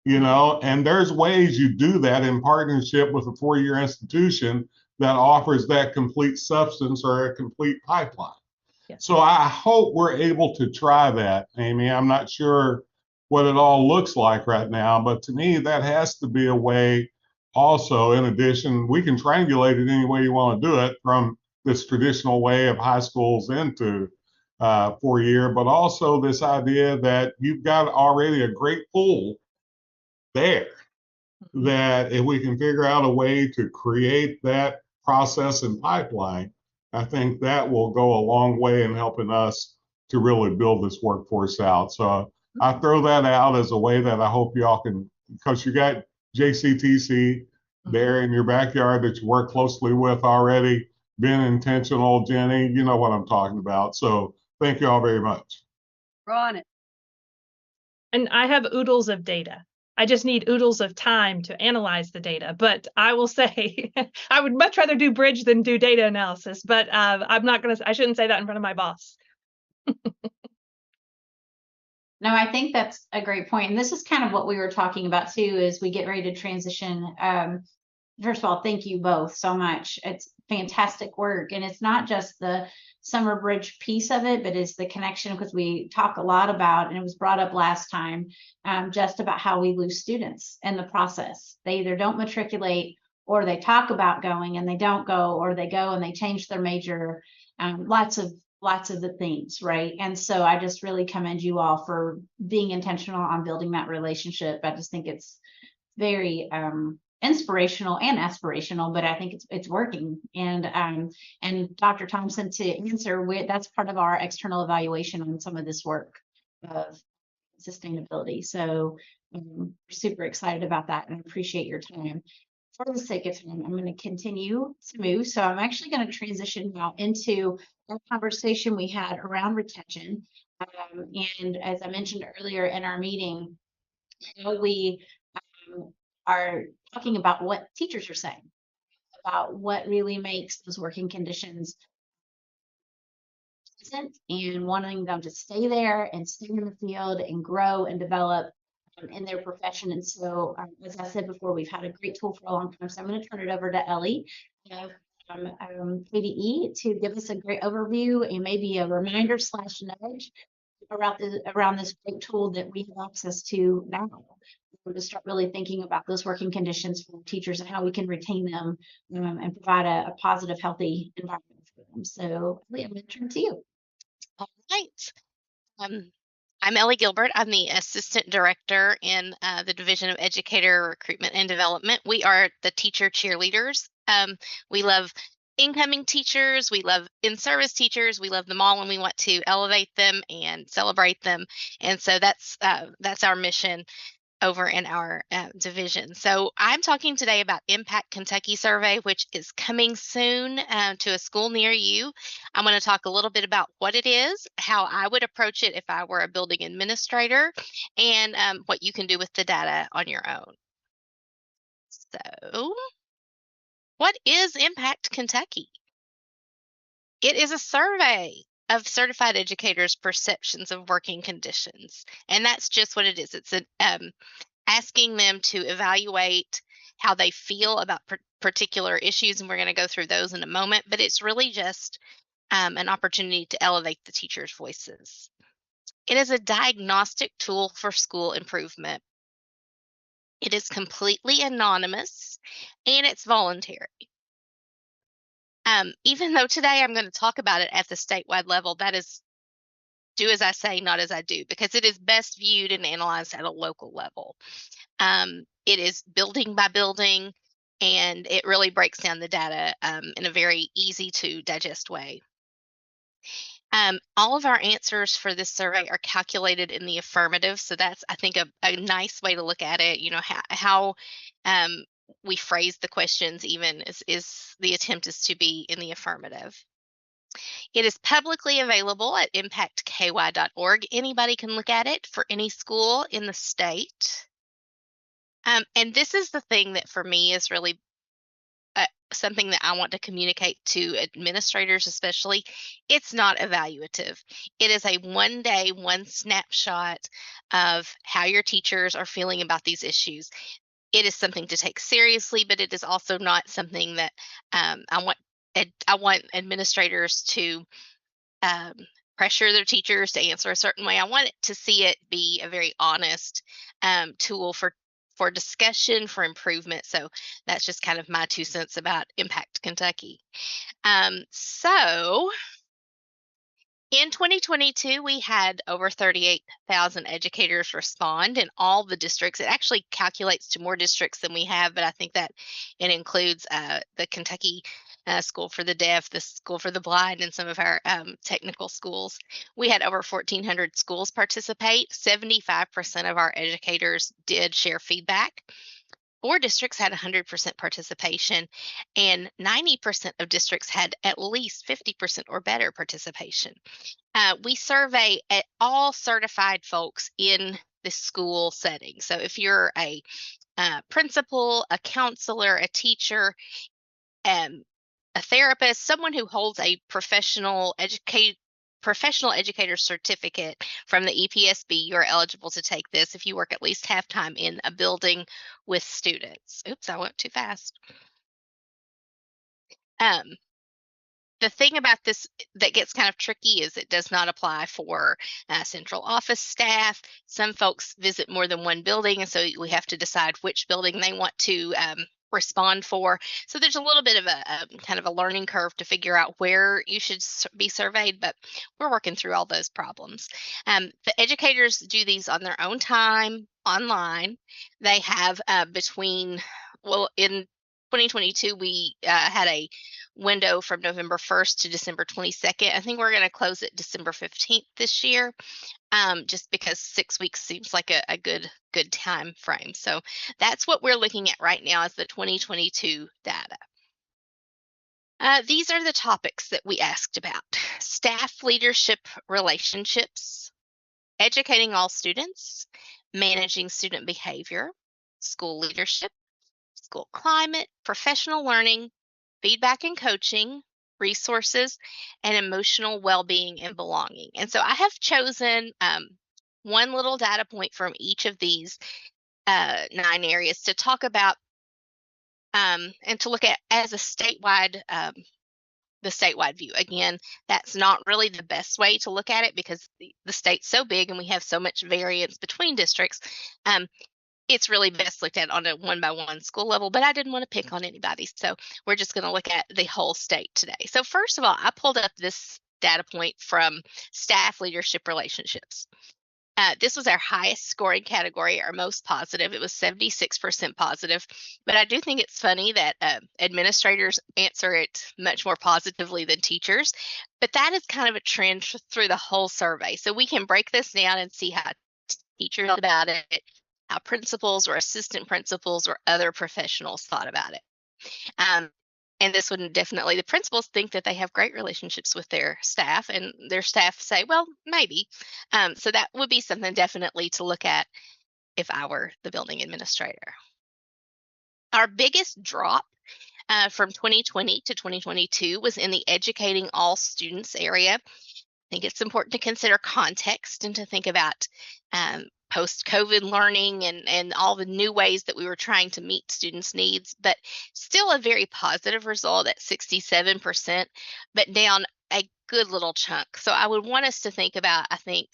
And there's ways you do that in partnership with a 4-year institution that offers that complete substance or a complete pipeline. Yes. So I hope we're able to try that, Amy. I'm not sure what it all looks like right now, but to me, that has to be a way also. In addition, we can triangulate it any way you want to do it, from this traditional way of high schools into 4-year, but also this idea that you've got already a great pool there, that if we can figure out a way to create that process and pipeline, I think that will go a long way in helping us to really build this workforce out. So I throw that out as a way that I hope y'all can, because you got JCTC there in your backyard that you work closely with already. Being intentional, Jenny, you know what I'm talking about. So thank you all very much. We're on it. And I have oodles of data. I just need oodles of time to analyze the data. But I will say, I would much rather do bridge than do data analysis. But I shouldn't say that in front of my boss. No, I think that's a great point. And this is kind of what we were talking about too, as we get ready to transition. First of all, thank you both so much. It's fantastic work. And it's not just the summer bridge piece of it, but it's the connection, because we talk a lot about, and it was brought up last time, just about how we lose students in the process. They either don't matriculate, or they talk about going and they don't go, or they go and they change their major. Lots of the things, right? And so I just really commend you all for being intentional on building that relationship. I just think it's very inspirational and aspirational, but I think it's working. And Dr. Thompson, to answer, that's part of our external evaluation on some of this work of sustainability. So we're super excited about that and appreciate your time. For the sake of time, I'm going to continue to move. So I'm actually going to transition now into our conversation we had around retention. And as I mentioned earlier in our meeting, we are talking about what teachers are saying about what really makes those working conditions pleasant, and wanting them to stay there and stay in the field and grow and develop in their profession. And so, as I said before, we've had a great tool for a long time. So I'm going to turn it over to Ellie from KDE to give us a great overview and maybe a reminder / nudge around this great tool that we have access to now. We're to start really thinking about those working conditions for teachers and how we can retain them and provide a positive, healthy environment for them. So, Ellie, I'm going to turn to you. All right. I'm Ellie Gilbert. I'm the Assistant Director in the Division of Educator Recruitment and Development. We are the teacher cheerleaders. We love incoming teachers. We love in-service teachers. We love them all, and we want to elevate them and celebrate them. And so that's our mission over in our division. So I'm talking today about Impact Kentucky Survey, which is coming soon to a school near you. I'm going to talk a little bit about what it is, how I would approach it if I were a building administrator, and what you can do with the data on your own. So, what is Impact Kentucky? It is a survey of certified educators' perceptions of working conditions. And that's just what it is. It's asking them to evaluate how they feel about particular issues. And we're going to go through those in a moment. But it's really just an opportunity to elevate the teachers' voices. It is a diagnostic tool for school improvement. It is completely anonymous, and it's voluntary. Even though today I'm going to talk about it at the statewide level, that is do as I say, not as I do, because it is best viewed and analyzed at a local level. It is building by building, and it really breaks down the data in a very easy to digest way. All of our answers for this survey are calculated in the affirmative. So that's, I think, a nice way to look at it. You know, how we phrase the questions even is the attempt is to be in the affirmative. It is publicly available at impactky.org. Anybody can look at it for any school in the state. And this is the thing that for me is really something that I want to communicate to administrators especially. It's not evaluative. It is a one day, one snapshot of how your teachers are feeling about these issues. It is something to take seriously, but it is also not something that I want administrators to pressure their teachers to answer a certain way. I want it to see it be a very honest tool for discussion, for improvement. So that's just kind of my 2 cents about Impact Kentucky. So in 2022, we had over 38,000 educators respond in all the districts. It actually calculates to more districts than we have, but I think that it includes the Kentucky School for the Deaf, the School for the Blind, and some of our technical schools. We had over 1,400 schools participate. 75% of our educators did share feedback. 4 districts had 100% participation, and 90% of districts had at least 50% or better participation. We survey all certified folks in the school setting. So if you're a principal, a counselor, a teacher, a therapist, someone who holds a professional educator certificate from the EPSB, you're eligible to take this if you work at least half time in a building with students. Oops, I went too fast. The thing about this that gets kind of tricky is it does not apply for central office staff. Some folks visit more than one building, and so we have to decide which building they want to respond for. So there's a little bit of a kind of a learning curve to figure out where you should be surveyed, but we're working through all those problems. The educators do these on their own time online. They have in 2022, we had a window from November 1st to December 22nd. I think we're going to close it December 15th this year, just because 6 weeks seems like a good time frame. So that's what we're looking at right now as the 2022 data. These are the topics that we asked about: staff leadership relationships, educating all students, managing student behavior, school leadership, school climate, professional learning, feedback and coaching, resources, and emotional well-being and belonging. And so I have chosen one little data point from each of these 9 areas to talk about and to look at as a statewide the statewide view. Again, that's not really the best way to look at it because the state's so big and we have so much variance between districts. It's really best looked at on a one-by-one school level, but I didn't want to pick on anybody. So we're just going to look at the whole state today. So first of all, I pulled up this data point from staff leadership relationships. This was our highest scoring category, our most positive. It was 76% positive. But I do think it's funny that administrators answer it much more positively than teachers. But that is kind of a trend through the whole survey. So we can break this down and see how teachers thought about it, how principals or assistant principals or other professionals thought about it. And this would definitely, the principals think that they have great relationships with their staff, and their staff say, well, maybe. So that would be something definitely to look at if I were the building administrator. Our biggest drop from 2020 to 2022 was in the educating all students area. I think it's important to consider context and to think about post-COVID learning and all the new ways that we were trying to meet students' needs, but still a very positive result at 67%, but down a good little chunk. So I would want us to think about, I think,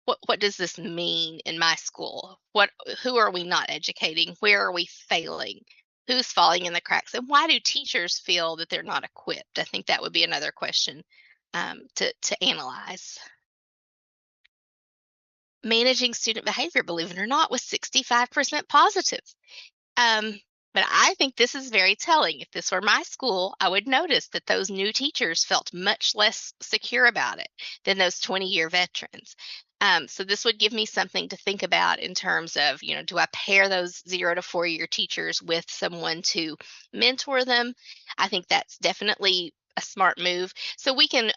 what does this mean in my school? Who are we not educating? Where are we failing? Who's falling in the cracks? And why do teachers feel that they're not equipped? I think that would be another question to analyze. Managing student behavior, believe it or not, was 65% positive. But I think this is very telling. If this were my school, I would notice that those new teachers felt much less secure about it than those 20-year veterans. So this would give me something to think about in terms of, do I pair those 0 to 4-year teachers with someone to mentor them? I think that's definitely a smart move. So we can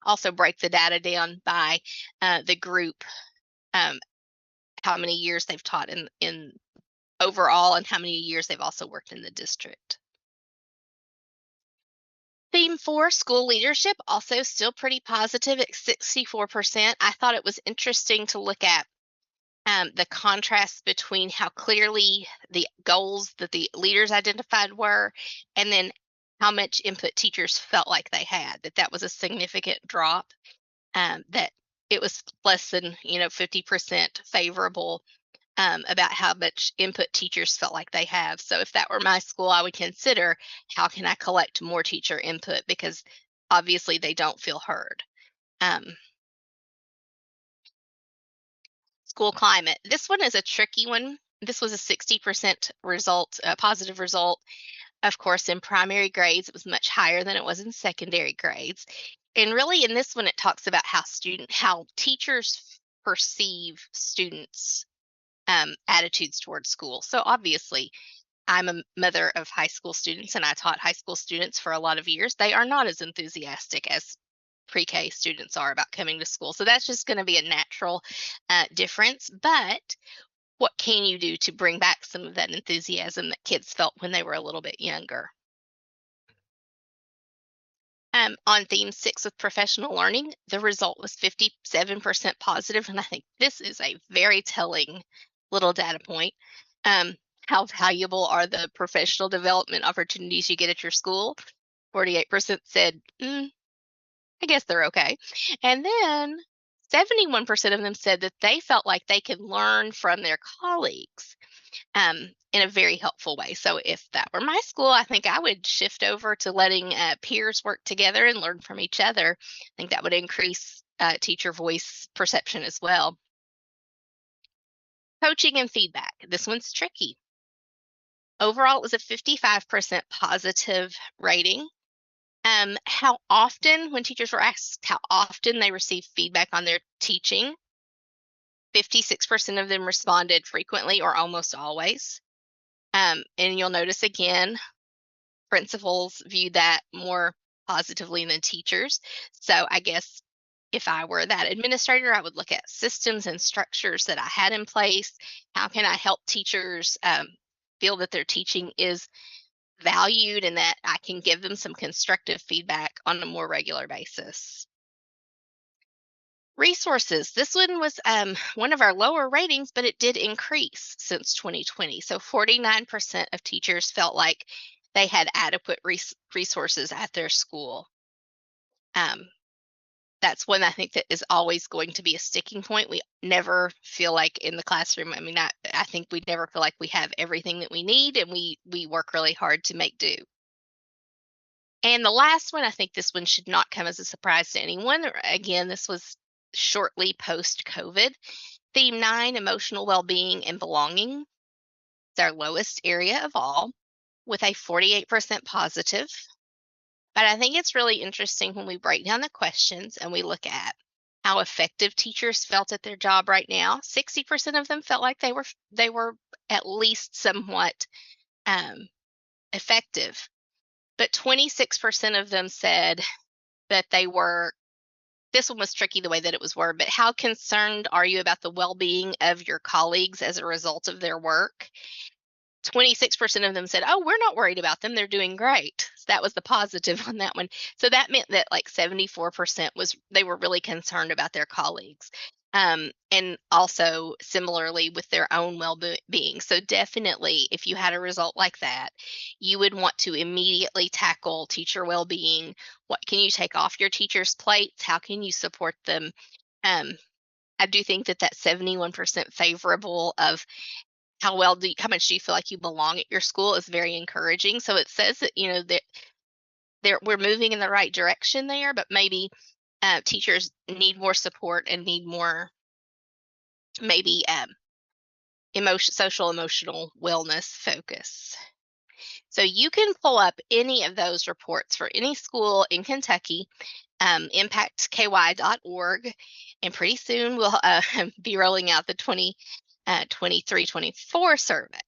also break the data down by the group, how many years they've taught in overall and how many years they've also worked in the district. Theme 4, school leadership, also still pretty positive at 64%. I thought it was interesting to look at the contrast between how clearly the goals that the leaders identified were, and then how much input teachers felt like they had, that was a significant drop, that it was less than 50% favorable about how much input teachers felt like they have. So if that were my school, I would consider how can I collect more teacher input, because obviously they don't feel heard. School climate. This one is a tricky one. This was a 60% result, a positive result. Of course, in primary grades, it was much higher than it was in secondary grades. And really, in this one, it talks about how teachers perceive students' attitudes towards school. So obviously, I'm a mother of high school students, and I taught high school students for a lot of years. They are not as enthusiastic as pre-K students are about coming to school. So that's just going to be a natural difference. But what can you do to bring back some of that enthusiasm that kids felt when they were a little bit younger? On theme 6 with professional learning, the result was 57% positive, and I think this is a very telling little data point. How valuable are the professional development opportunities you get at your school? 48% said, I guess they're okay. And then 71% of them said that they felt like they could learn from their colleagues in a very helpful way. So if that were my school, I think I would shift over to letting peers work together and learn from each other. I think that would increase teacher voice perception as well. Coaching and feedback. This one's tricky. Overall, it was a 55% positive rating. How often, when teachers were asked how often they received feedback on their teaching, 56% of them responded frequently or almost always. And you'll notice again, principals view that more positively than teachers. So I guess if I were that administrator, I would look at systems and structures that I had in place. How can I help teachers feel that their teaching is valued and that I can give them some constructive feedback on a more regular basis? Resources. This one was one of our lower ratings, but it did increase since 2020. So 49% of teachers felt like they had adequate resources at their school. That's one I think that is always going to be a sticking point. We never feel like in the classroom, I mean, I think we never feel like we have everything that we need, and we work really hard to make do. And the last one, I think this one should not come as a surprise to anyone. Again, this was shortly post-COVID. Theme 9, emotional well-being and belonging. It's our lowest area of all, with a 48% positive. But I think it's really interesting when we break down the questions and we look at how effective teachers felt at their job right now. 60% of them felt like they were at least somewhat effective. But 26% of them said that they were. This one was tricky the way that it was worded, but how concerned are you about the well-being of your colleagues as a result of their work? 26% of them said, oh, we're not worried about them. They're doing great. So that was the positive on that one. So that meant that like 74% they were really concerned about their colleagues. And also similarly with their own well-being. So definitely, if you had a result like that, you would want to immediately tackle teacher well-being. What can you take off your teachers' plates? How can you support them? I do think that 71% favorable of how much do you feel like you belong at your school is very encouraging. So it says that, that we're moving in the right direction there, but maybe teachers need more support and need more maybe social emotional wellness focus. So you can pull up any of those reports for any school in Kentucky, impactky.org, and pretty soon we'll be rolling out the 2023-24 survey.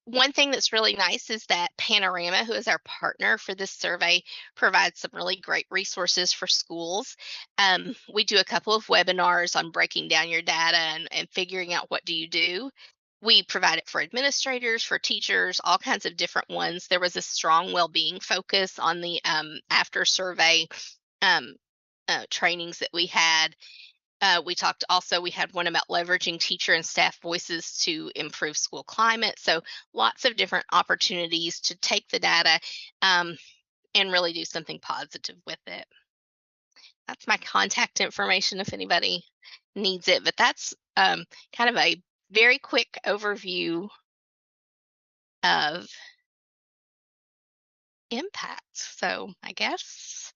One thing that's really nice is that Panorama, who is our partner for this survey, provides some really great resources for schools. We do a couple of webinars on breaking down your data and figuring out what do you do. We provide it for administrators, for teachers, all kinds of different ones. There was a strong well-being focus on the after survey trainings that we had. We had one about leveraging teacher and staff voices to improve school climate. So lots of different opportunities to take the data and really do something positive with it. That's my contact information if anybody needs it. But that's kind of a very quick overview of impact. So I guess,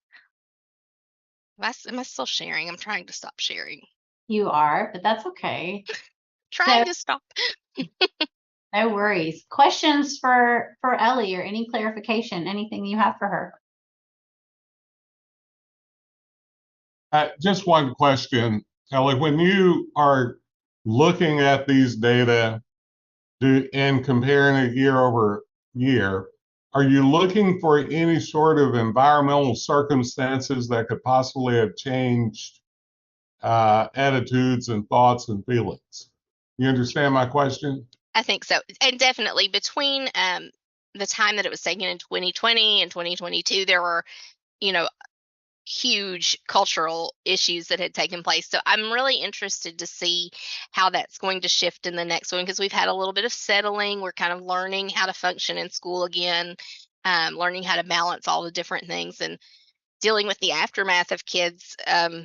am I still sharing? I'm trying to stop sharing. You are, but that's okay. Trying to stop. No worries. Questions for Ellie or any clarification, anything you have for her? Just one question, Ellie. When you are looking at these data and comparing it year over year, are you looking for any sort of environmental circumstances that could possibly have changed attitudes and thoughts and feelings? You understand my question? I think so. And definitely between the time that it was taken in 2020 and 2022, there were, you know, huge cultural issues that had taken place. So I'm really interested to see how that's going to shift in the next one, because we've had a little bit of settling. We're kind of learning how to function in school again, learning how to balance all the different things, and dealing with the aftermath of kids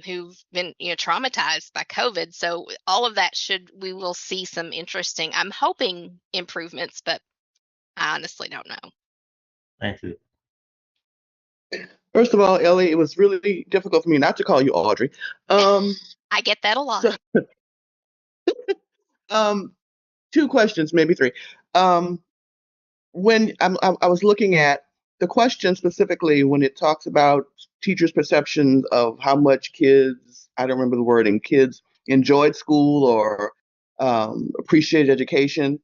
who've been, traumatized by COVID. So all of that we will see some interesting, I'm hoping, improvements, but I honestly don't know. Thank you. First of all, Ellie, it was really difficult for me not to call you Audrey. I get that a lot. So, two questions, maybe three. When I was looking at the question specifically, when it talks about teachers' perceptions of how much kids, I don't remember the wording, kids enjoyed school or appreciated education,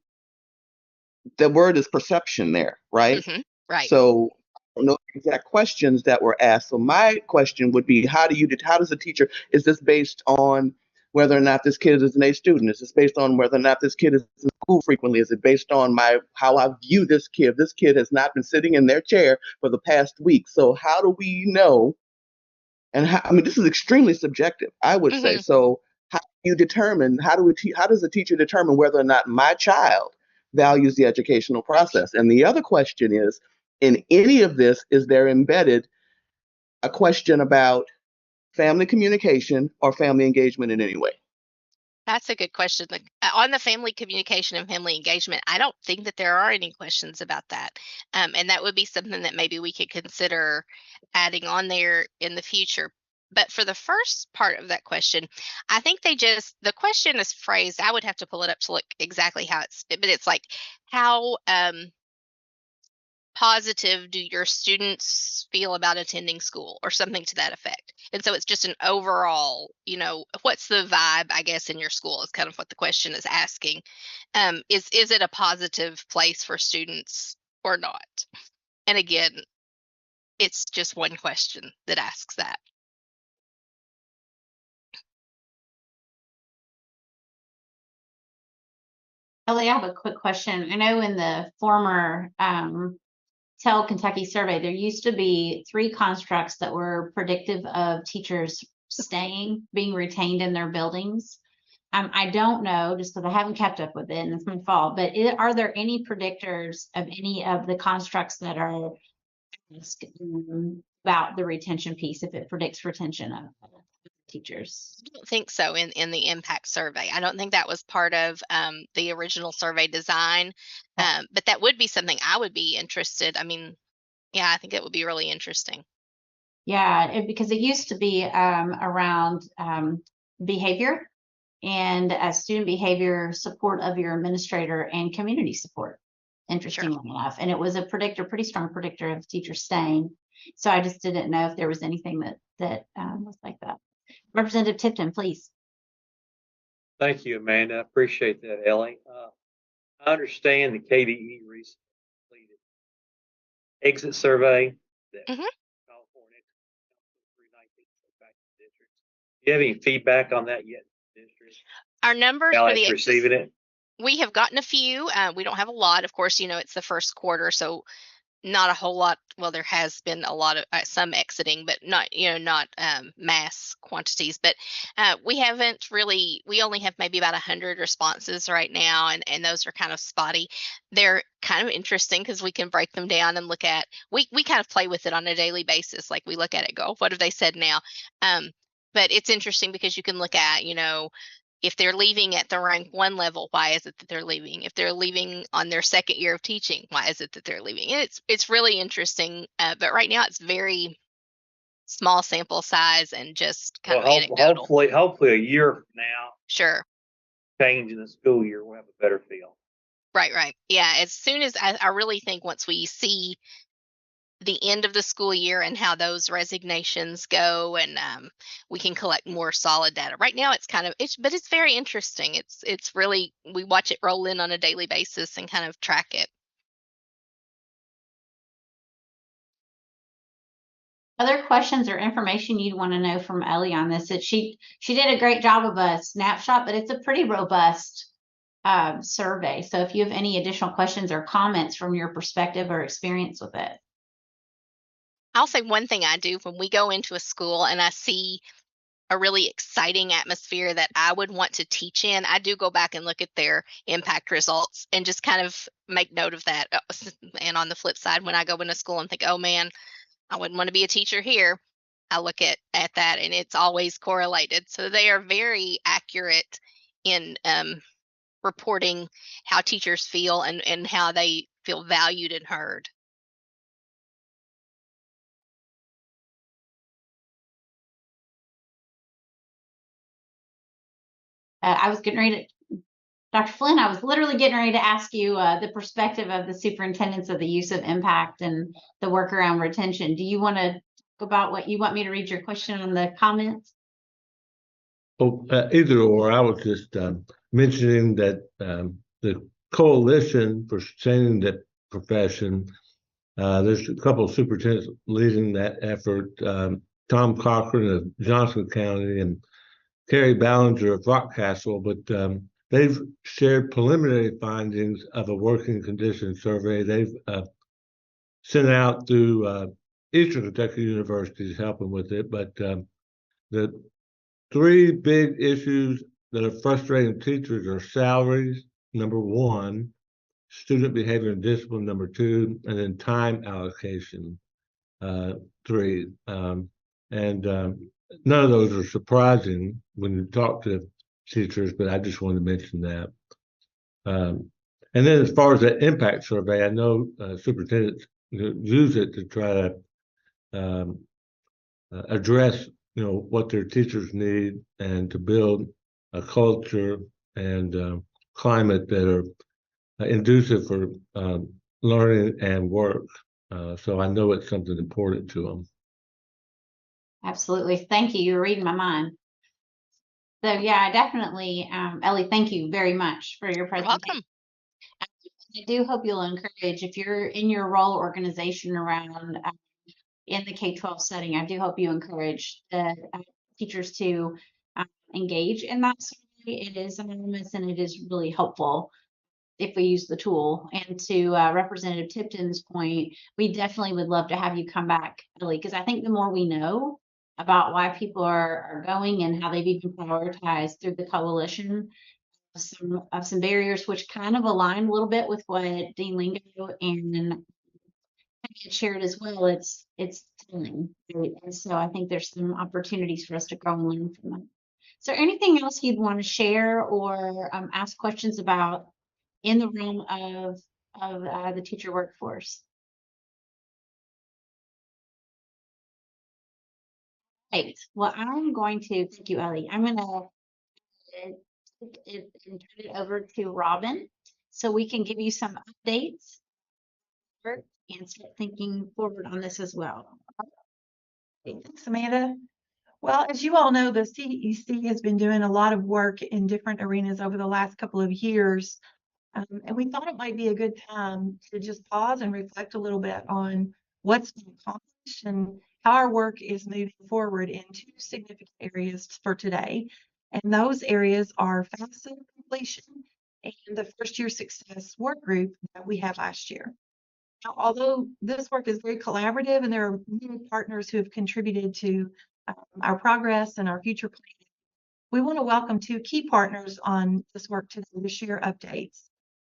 the word is perception there, right? Right. So I don't know the exact questions that were asked. So my question would be, how does a teacher, is this based on whether or not this kid is an A student? Is this based on whether or not this kid is in school frequently? Is it based on how I view this kid? This kid has not been sitting in their chair for the past week. So how do we know? And how, I mean, this is extremely subjective, I would say. So how do you determine, how does a teacher determine whether or not my child values the educational process? And the other question is, in any of this, is there embedded a question about family communication or family engagement in any way? That's a good question. On the family communication and family engagement, I don't think that there are any questions about that. And that would be something that maybe we could consider adding on there in the future. But for the first part of that question, I think the question is phrased, I would have to pull it up to look exactly how but it's like, how positive do your students feel about attending school, or something to that effect? And so it's just an overall, what's the vibe, I guess, in your school is kind of what the question is asking. Is it a positive place for students or not? And again, it's just one question that asks that. Ellie, I have a quick question. I know in the former Tell Kentucky survey, there used to be 3 constructs that were predictive of teachers being retained in their buildings. I don't know, just because I haven't kept up with it and it's my fault, but are there any predictors of any of the constructs that are about the retention piece, if it predicts retention of teachers? I don't think so in the impact survey. I don't think that was part of the original survey design, but that would be something I would be interested. I mean, yeah, I think it would be really interesting. Yeah, because it used to be around behavior and student behavior, support of your administrator, and community support, interestingly enough. And it was a pretty strong predictor of teachers staying. So I just didn't know if there was anything that was like that. Representative Tipton, please. Thank you, Amanda. I appreciate that, Ellie. I understand the KDE recently completed exit survey that California 319 back to districts. Do you have any feedback on that yet? Our numbers How for the it's receiving it? We have gotten a few. We don't have a lot, of course. It's the first quarter, so not a whole lot. Well, there has been a lot of some exiting, but not mass quantities. But we haven't really. We only have maybe about 100 responses right now, and those are kind of spotty. They're kind of interesting because we can break them down and look at. We kind of play with it on a daily basis. Like, we look at it, go, what have they said now? But it's interesting because you can look at, if they're leaving at the rank 1 level, why is it that they're leaving? If they're leaving on their second year of teaching, why is it that they're leaving? And it's really interesting. But right now it's very small sample size and just kind of anecdotal. Hopefully a year from now, Sure. change in the school year, we'll have a better feel. Right. Yeah, as soon as I really think once we see the end of the school year and how those resignations go, and we can collect more solid data. Right now it's kind of but it's very interesting. It's really, we watch it roll in on a daily basis and kind of track it. Other questions or information you'd want to know from Ellie on this? That she did a great job of a snapshot, but it's a pretty robust survey. So if you have any additional questions or comments from your perspective or experience with it. I'll say one thing I do when we go into a school and I see a really exciting atmosphere that I would want to teach in, I do go back and look at their impact results and just kind of make note of that. And on the flip side, when I go into school and think, oh man, I wouldn't want to be a teacher here, I look at that and it's always correlated. So they are very accurate in reporting how teachers feel and how they feel valued and heard. I was getting ready to, Dr. Flynn, I was literally getting ready to ask you the perspective of the superintendents of the use of impact and the work around retention. Do you want to talk about what you want me to read your question on the comments? Oh, either or. I was just mentioning that the Coalition for Sustaining the Profession, there's a couple of superintendents leading that effort. Tom Cochran of Johnson County and Carrie Ballinger of Rockcastle, but they've shared preliminary findings of a working condition survey they've sent out through Eastern Kentucky universities helping with it. But the three big issues that are frustrating teachers are salaries, number one, student behavior and discipline, number two, and then time allocation, three. None of those are surprising when you talk to teachers, but I just wanted to mention that. And then as far as the impact survey, I know superintendents use it to try to address what their teachers need and to build a culture and climate that are conducive for learning and work. So I know it's something important to them. Absolutely. Thank you. You're reading my mind. So yeah, definitely, Ellie, thank you very much for your presentation. You're welcome. I do hope you'll encourage, if you're in your role organization around in the K-12 setting, I do hope you encourage the teachers to engage in that survey. It is anonymous and it is really helpful if we use the tool. And to Representative Tipton's point, we definitely would love to have you come back, Ellie, because I think the more we know about why people are going and how they've even prioritized through the coalition of some barriers, which kind of align a little bit with what Dean Lingo and shared as well. It's telling, right? And so I think there's some opportunities for us to grow and learn from them. Is there anything else you'd want to share or ask questions about in the realm of the teacher workforce? Right. Well, I'm going to thank you, Ellie. I'm going to take it and turn it over to Robin so we can give you some updates and start thinking forward on this as well. Thanks, Amanda. Well, as you all know, the CEC has been doing a lot of work in different arenas over the last couple of years. And we thought it might be a good time to just pause and reflect a little bit on what's been accomplished and how our work is moving forward in two significant areas for today. And those areas are FAFSA completion and the first year success work group that we had last year. Now, although this work is very collaborative and there are many partners who have contributed to our progress and our future planning, we want to welcome two key partners on this work today to share updates.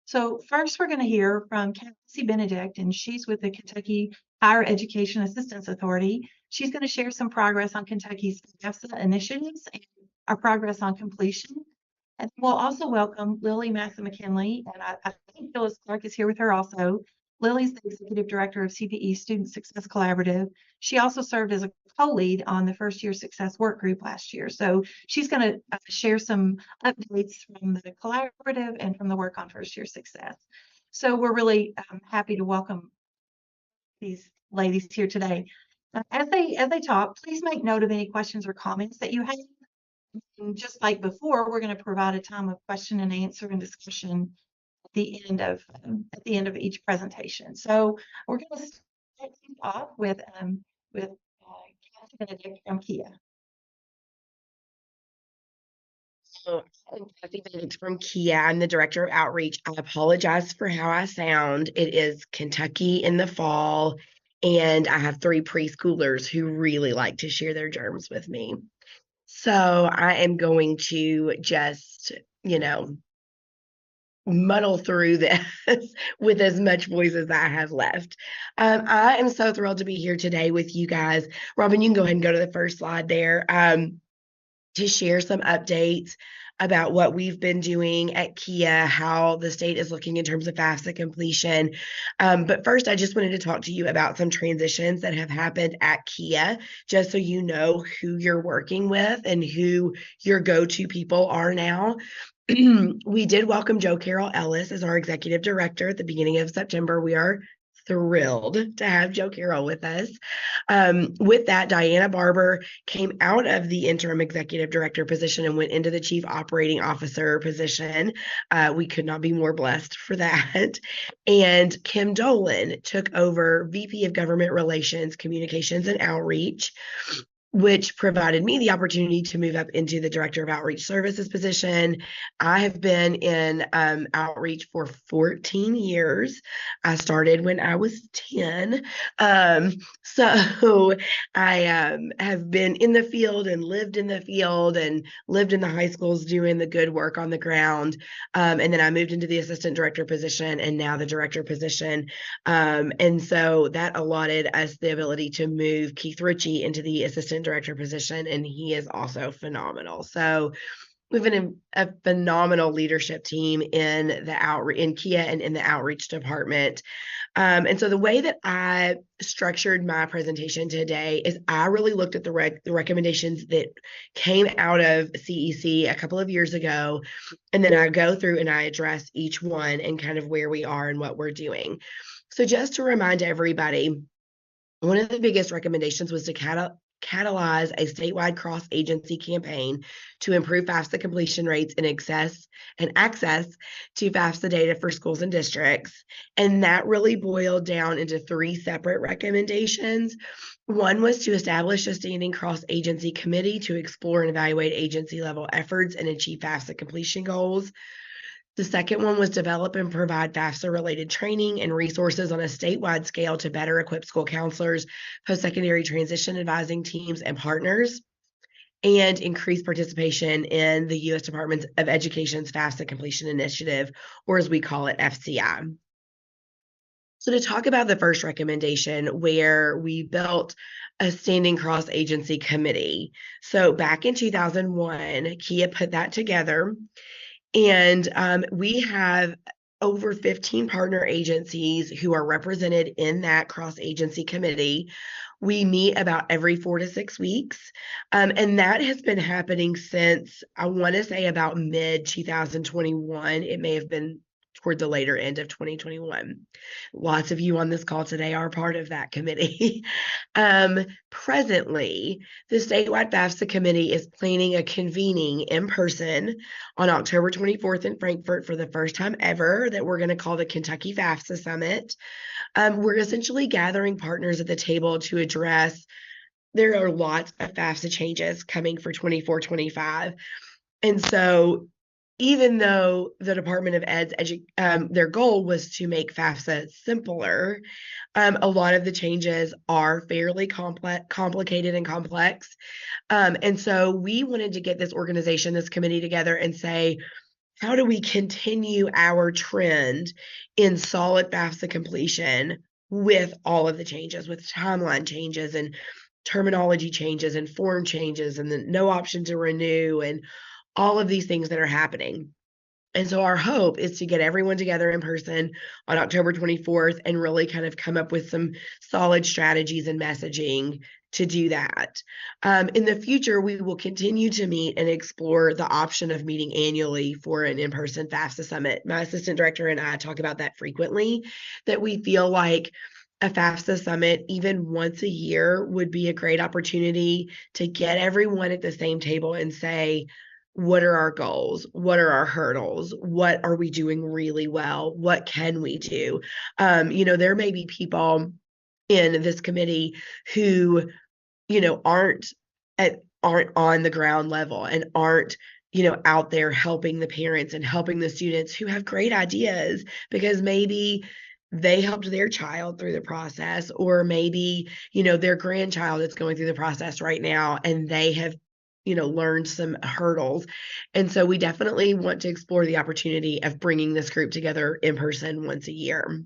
So first, we're going to hear from Cassie Benedict, and she's with the Kentucky Higher Education Assistance Authority. She's going to share some progress on Kentucky's FAFSA initiatives and our progress on completion. And we'll also welcome Lily Massa McKinley, and I think Phyllis Clark is here with her also. Lily's the executive director of CPE Student Success Collaborative. She also served as a co-lead on the first year success work group last year. So she's going to share some updates from the collaborative and from the work on first year success. So we're really happy to welcome these ladies here today. As they talk, please make note of any questions or comments that you have. And just like before, we're going to provide a time of question and answer and discussion at the end of each presentation. So we're going to start things off with Kathy Benedict from Kia. So I'm Kathy Benedict from Kia. I'm the director of outreach. I apologize for how I sound. It is Kentucky in the fall, and I have 3 preschoolers who really like to share their germs with me. So I am going to just, muddle through this with as much voice as I have left. I am so thrilled to be here today with you guys. Robin, you can go ahead and go to the first slide there. To share some updates about what we've been doing at Kia, how the state is looking in terms of FAFSA completion. But first, I just wanted to talk to you about some transitions that have happened at Kia, just so you know who you're working with and who your go-to people are now. We did welcome Jo Carroll Ellis as our executive director at the beginning of September. We are thrilled to have Jo Carroll with us. With that, Diana Barber came out of the interim executive director position and went into the chief operating officer position. We could not be more blessed for that. And Kim Dolan took over VP of Government Relations, Communications, and Outreach, which provided me the opportunity to move up into the Director of Outreach Services position. I have been in outreach for 14 years. I started when I was 10. So I have been in the field and lived in the field and lived in the high schools doing the good work on the ground. And then I moved into the assistant director position and now the director position. And so that allotted us the ability to move Keith Ritchie into the assistant director position, and he is also phenomenal. So we've been a phenomenal leadership team in Kia and in the outreach department. And so the way that I structured my presentation today is I really looked at the recommendations that came out of CEC a couple of years ago, and then I go through and I address each one and kind of where we are and what we're doing. So just to remind everybody, one of the biggest recommendations was to catalyze a statewide cross-agency campaign to improve FAFSA completion rates and access to FAFSA data for schools and districts. And that really boiled down into 3 separate recommendations. One was to establish a standing cross-agency committee to explore and evaluate agency-level efforts and achieve FAFSA completion goals. The second one was develop and provide FAFSA-related training and resources on a statewide scale to better equip school counselors, post-secondary transition advising teams, and partners, and increase participation in the U.S. Department of Education's FAFSA Completion Initiative, or as we call it, FCI. So to talk about the first recommendation, where we built a standing cross-agency committee. So back in 2001, Kia put that together. And we have over 15 partner agencies who are represented in that cross-agency committee. We meet about every 4 to 6 weeks. And that has been happening since, I want to say, about mid-2021. It may have been toward the later end of 2021. Lots of you on this call today are part of that committee. Presently, the statewide FAFSA committee is planning a convening in person on October 24th in Frankfort for the first time ever that we're going to call the Kentucky FAFSA Summit. We're essentially gathering partners at the table to address, there are lots of FAFSA changes coming for 24-25. And so even though the Department of Ed's their goal was to make FAFSA simpler, a lot of the changes are fairly complicated and complex. And so we wanted to get this organization, this committee together and say, how do we continue our trend in solid FAFSA completion with all of the changes, with timeline changes and terminology changes and form changes and the no option to renew and all of these things that are happening. And so our hope is to get everyone together in person on October 24th and really kind of come up with some solid strategies and messaging to do that. In the future, we will continue to meet and explore the option of meeting annually for an in-person FAFSA summit. My assistant director and I talk about that frequently, that we feel like a FAFSA summit, even once a year, would be a great opportunity to get everyone at the same table and say, what are our goals? What are our hurdles? What are we doing really well? What can we do? There may be people in this committee who, aren't on the ground level and aren't, out there helping the parents and helping the students, who have great ideas because maybe they helped their child through the process, or maybe, their grandchild is going through the process right now and they have learned some hurdles. And so we definitely want to explore the opportunity of bringing this group together in person once a year.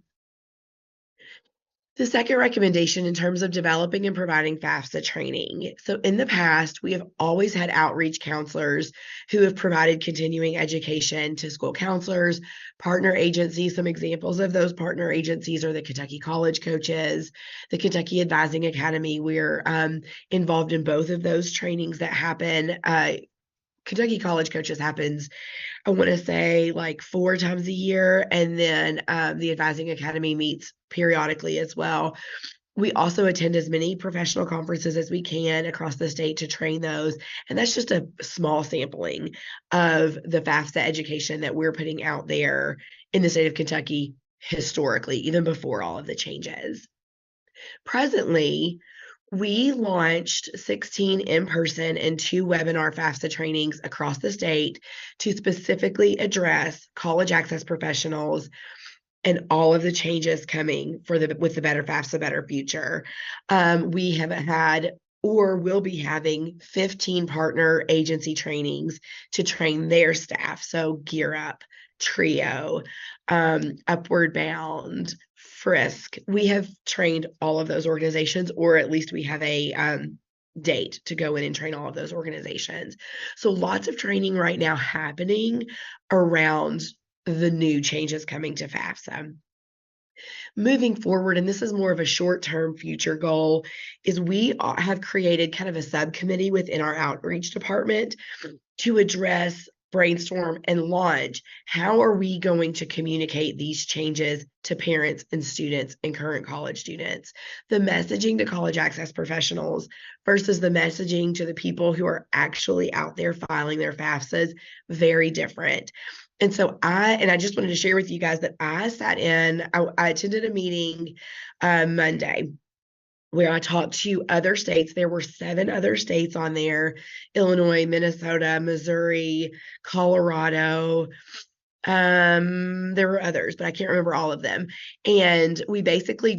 The second recommendation in terms of developing and providing FAFSA training. So in the past, we have always had outreach counselors who have provided continuing education to school counselors, partner agencies. Some examples of those partner agencies are the Kentucky College Coaches, the Kentucky Advising Academy. We're involved in both of those trainings that happen. Kentucky College Coaches happens, I want to say, like 4 times a year. And then the Advising Academy meets periodically as well. We also attend as many professional conferences as we can across the state to train those. And that's just a small sampling of the FAFSA education that we're putting out there in the state of Kentucky historically, even before all of the changes. Presently, we launched 16 in-person and 2 webinar FAFSA trainings across the state to specifically address college access professionals and all of the changes coming with the Better FAFSA, Better Future. We have had or will be having 15 partner agency trainings to train their staff. So Gear Up, Trio, Upward Bound, Frisk. We have trained all of those organizations, or at least we have a date to go in and train all of those organizations. So lots of training right now happening around the new changes coming to FAFSA. Moving forward, and this is more of a short-term future goal, is we have created kind of a subcommittee within our outreach department to address, brainstorm, and launch how are we going to communicate these changes to parents and students and current college students. The messaging to college access professionals versus the messaging to the people who are actually out there filing their FAFSAs, very different. And so I just wanted to share with you guys that I attended a meeting Monday where I talked to other states. There were 7 other states on there: Illinois, Minnesota, Missouri, Colorado. There were others, but I can't remember all of them. And we basically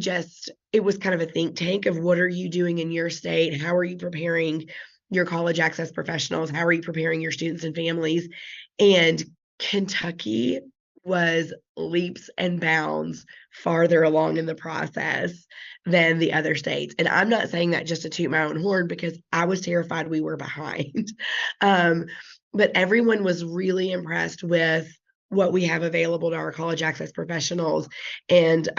it was kind of a think tank of what are you doing in your state? How are you preparing your college access professionals? How are you preparing your students and families? And Kentucky was leaps and bounds farther along in the process than the other states. And I'm not saying that just to toot my own horn, because I was terrified we were behind. But everyone was really impressed with what we have available to our college access professionals. And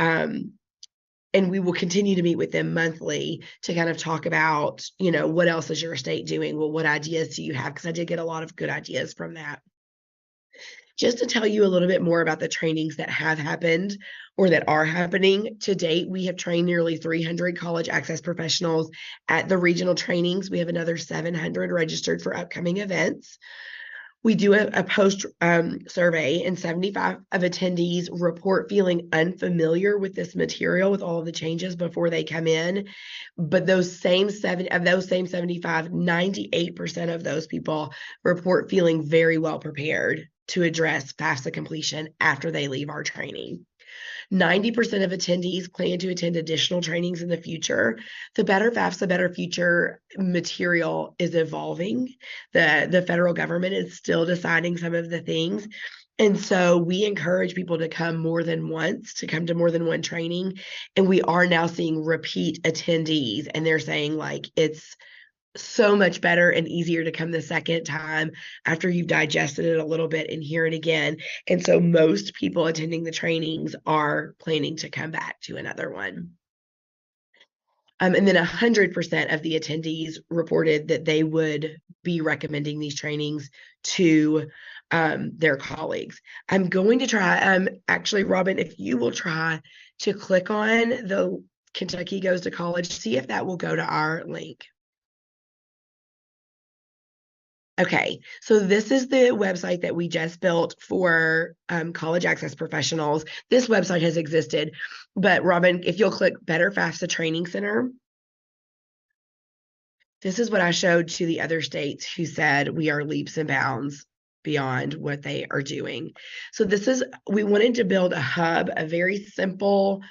we will continue to meet with them monthly to kind of talk about, what else is your state doing? Well, what ideas do you have? Because I did get a lot of good ideas from that. Just to tell you a little bit more about the trainings that have happened or that are happening to date, we have trained nearly 300 college access professionals at the regional trainings. We have another 700 registered for upcoming events. We do a post survey, and 75 of attendees report feeling unfamiliar with this material, with all of the changes before they come in. But those same 75, 98% of those people report feeling very well prepared to address FAFSA completion after they leave our training. 90% of attendees plan to attend additional trainings in the future. The Better FAFSA, Better Future material is evolving. The federal government is still deciding some of the things. And so we encourage people to come more than once, to come to more than one training. And we are now seeing repeat attendees, and they're saying, like, it's so much better and easier to come the second time after you've digested it a little bit and hear it again. And so most people attending the trainings are planning to come back to another one. And then 100% of the attendees reported that they would be recommending these trainings to their colleagues. I'm going to try, actually, Robin, if you will try to click on the Kentucky Goes to College, see if that will go to our link. Okay, so this is the website that we just built for college access professionals. This website has existed, but Robin, if you'll click Better FAFSA Training Center, this is what I showed to the other states who said we are leaps and bounds beyond what they are doing. So we wanted to build a hub, a very simple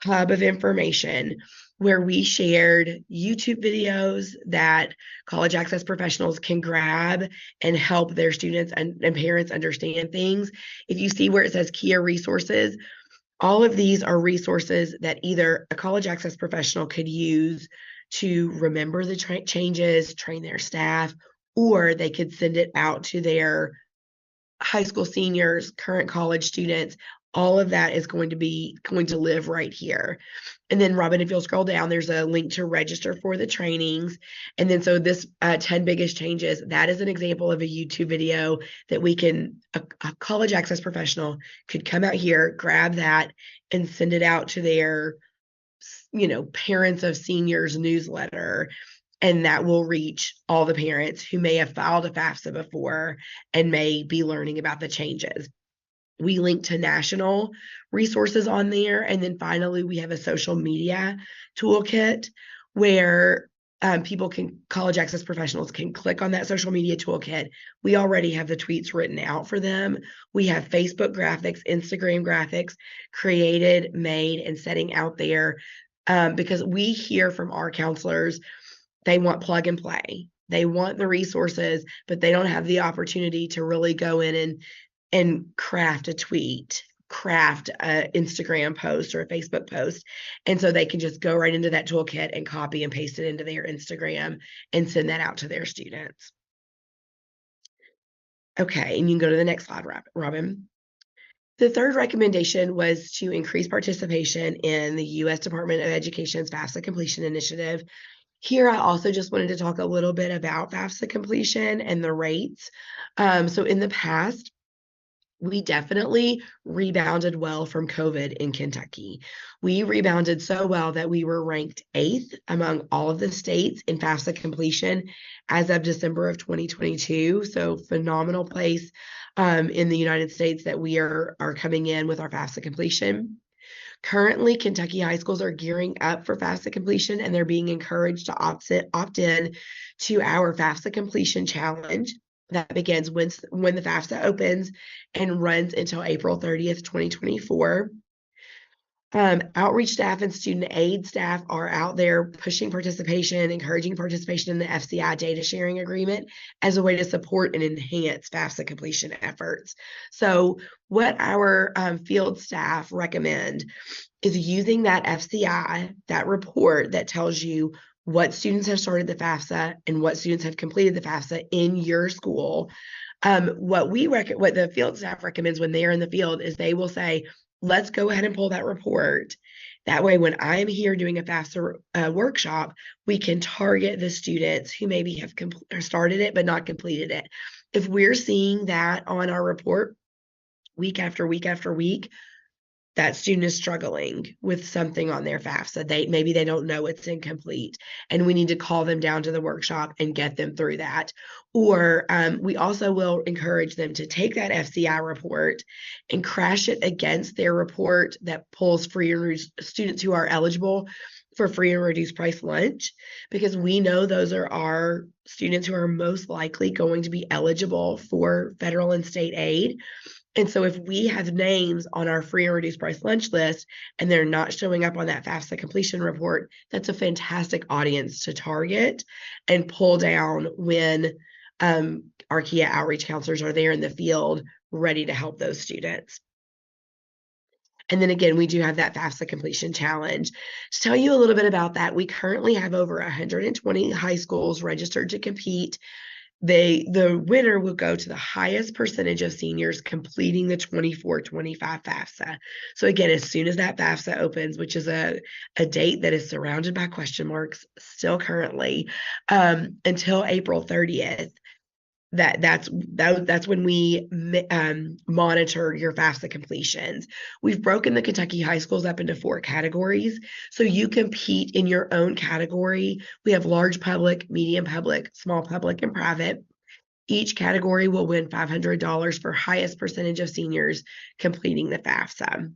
hub of information where we shared YouTube videos that college access professionals can grab and help their students and parents understand things. If you see where it says Kia resources, all of these are resources that either a college access professional could use to remember the changes, train their staff, or they could send it out to their high school seniors, current college students. All of that is going to live right here. And then Robin, if you'll scroll down, there's a link to register for the trainings. And then so this 10 biggest changes, that is an example of a YouTube video that a college access professional could come out here, grab that and send it out to their, parents of seniors newsletter. And that will reach all the parents who may have filed a FAFSA before and may be learning about the changes. We link to national resources on there. And then finally, we have a social media toolkit where college access professionals can click on that social media toolkit. We already have the tweets written out for them. We have Facebook graphics, Instagram graphics created, made, and setting out there because we hear from our counselors, they want plug and play. They want the resources, but they don't have the opportunity to really go in and craft a tweet, craft an Instagram post or a Facebook post. And so they can just go right into that toolkit and copy and paste it into their Instagram and send that out to their students. Okay, and you can go to the next slide, Robin. The third recommendation was to increase participation in the U.S. Department of Education's FAFSA completion initiative. Here, I also just wanted to talk a little bit about FAFSA completion and the rates. So in the past, we definitely rebounded well from COVID in Kentucky. We rebounded so well that we were ranked 8th among all of the states in FAFSA completion as of December of 2022. So phenomenal place in the United States that we are coming in with our FAFSA completion. Currently, Kentucky high schools are gearing up for FAFSA completion, and they're being encouraged to opt in to our FAFSA completion challenge that begins when the FAFSA opens and runs until April 30th, 2024. Outreach staff and student aid staff are out there pushing participation, encouraging participation in the FCI data sharing agreement as a way to support and enhance FAFSA completion efforts. So what our field staff recommend is using that FCI, that report that tells you what students have started the FAFSA and what students have completed the FAFSA in your school. What the field staff recommends when they're in the field is they will say, let's go ahead and pull that report. That way, when I'm here doing a FAFSA workshop, we can target the students who maybe have started it but not completed it. If we're seeing that on our report week after week after week, that student is struggling with something on their FAFSA. Maybe they don't know it's incomplete, and we need to call them down to the workshop and get them through that. Or we also will encourage them to take that FCI report and crash it against their report that pulls free and reduced students who are eligible for free and reduced price lunch, because we know those are our students who are most likely going to be eligible for federal and state aid. And so if we have names on our free and reduced price lunch list and they're not showing up on that FAFSA completion report, that's a fantastic audience to target and pull down when our Kia outreach counselors are there in the field ready to help those students. And then again, we do have that FAFSA completion challenge. To tell you a little bit about that, we currently have over 120 high schools registered to compete. The winner will go to the highest percentage of seniors completing the 24-25 FAFSA. So again, as soon as that FAFSA opens, which is a date that is surrounded by question marks still currently, until April 30th, that's when we monitor your FAFSA completions. We've broken the Kentucky high schools up into 4 categories. So you compete in your own category. We have large public, medium public, small public, and private. Each category will win $500 for highest percentage of seniors completing the FAFSA.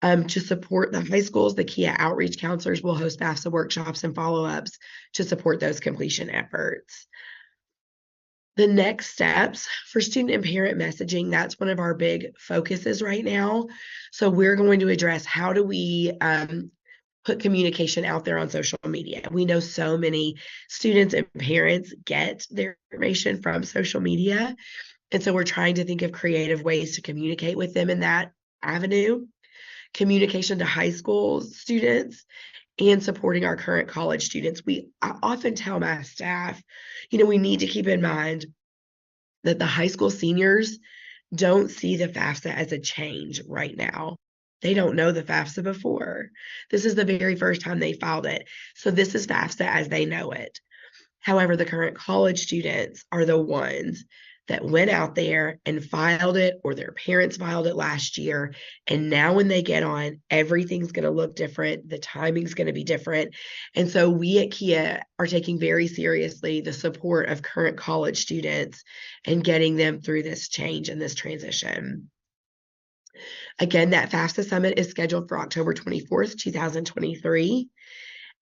To support the high schools, the KIA outreach counselors will host FAFSA workshops and follow-ups to support those completion efforts. The next steps for student and parent messaging, that's one of our big focuses right now. So we're going to address how do we put communication out there on social media. We know so many students and parents get their information from social media. And so we're trying to think of creative ways to communicate with them in that avenue. Communication to high school students and supporting our current college students. I often tell my staff, we need to keep in mind that the high school seniors don't see the FAFSA as a change right now. They don't know the FAFSA before. This is the very first time they filed it. So this is FAFSA as they know it. However, the current college students are the ones that went out there and filed it, or their parents filed it last year. And now when they get on, everything's going to look different. The timing's going to be different. And so we at KIA are taking very seriously the support of current college students and getting them through this change and this transition. Again, that FAFSA Summit is scheduled for October 24th, 2023.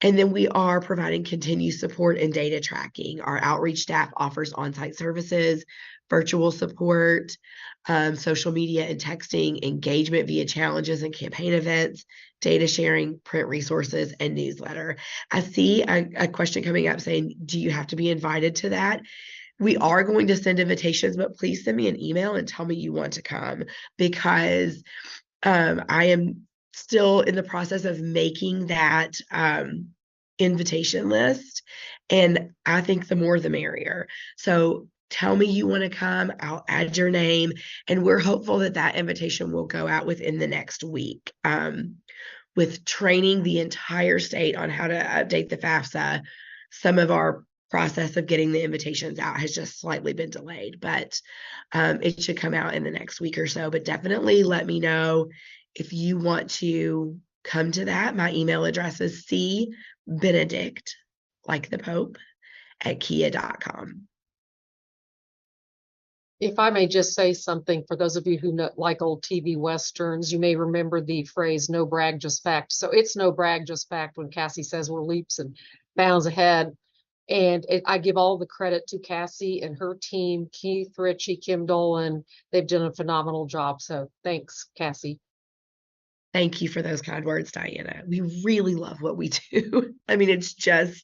And then we are providing continued support and data tracking. Our outreach staff offers on-site services, virtual support, social media and texting, engagement via challenges and campaign events, data sharing, print resources, and newsletter. I see a question coming up saying, do you have to be invited to that? We are going to send invitations, but please send me an email and tell me you want to come, because I am still in the process of making that invitation list. And I think the more the merrier. So tell me you want to come, I'll add your name. And we're hopeful that that invitation will go out within the next week. With training the entire state on how to update the FAFSA, some of our process of getting the invitations out has just slightly been delayed, but it should come out in the next week or so. But definitely let me know if you want to come to that. My email address is cbenedict, like the Pope, @kia.com. If I may just say something, for those of you who know, like old TV Westerns, you may remember the phrase, no brag, just fact. So it's no brag, just fact when Cassie says we're leaps and bounds ahead. And I give all the credit to Cassie and her team, Keith, Richie, Kim Dolan. They've done a phenomenal job. So thanks, Cassie. Thank you for those kind words, Diana. We really love what we do. I mean, it's just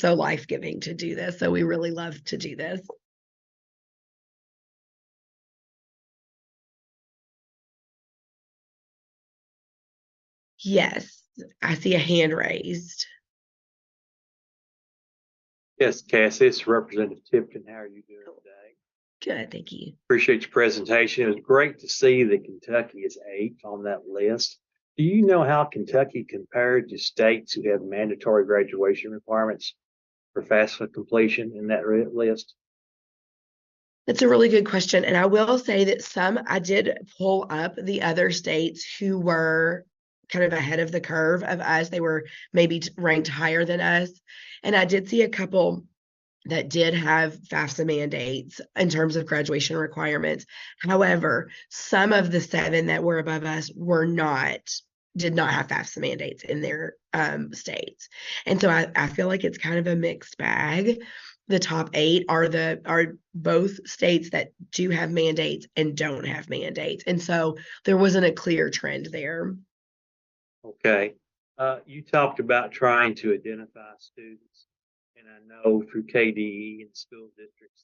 so life-giving to do this. So we really love to do this. Yes, I see a hand raised. Yes, Cassie, it's Representative Tipton. How are you doing today? Good, thank you. Appreciate your presentation. It was great to see that Kentucky is 8th on that list. Do you know how Kentucky compared to states who have mandatory graduation requirements for FAFSA completion in that list? That's a really good question. And I will say that I did pull up the other states who were kind of ahead of the curve of us. They were maybe ranked higher than us. And I did see a couple that did have FAFSA mandates in terms of graduation requirements. However, some of the 7 that were above us did not have FAFSA mandates in their states. And so I feel like it's kind of a mixed bag. The top 8 are both states that do have mandates and don't have mandates. And so there wasn't a clear trend there. Okay. You talked about trying to identify students, and I know through KDE and school districts,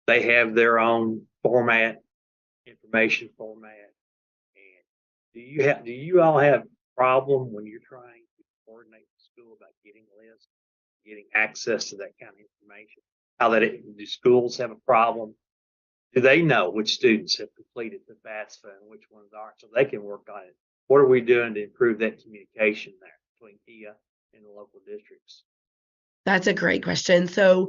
they have their own information format, Do you all have problem when you're trying to coordinate the school about getting lists, getting access to that kind of information? Do schools have a problem? Do they know which students have completed the FAFSA and which ones aren't, so they can work on it? What are we doing to improve that communication there between KIA and the local districts? That's a great question. So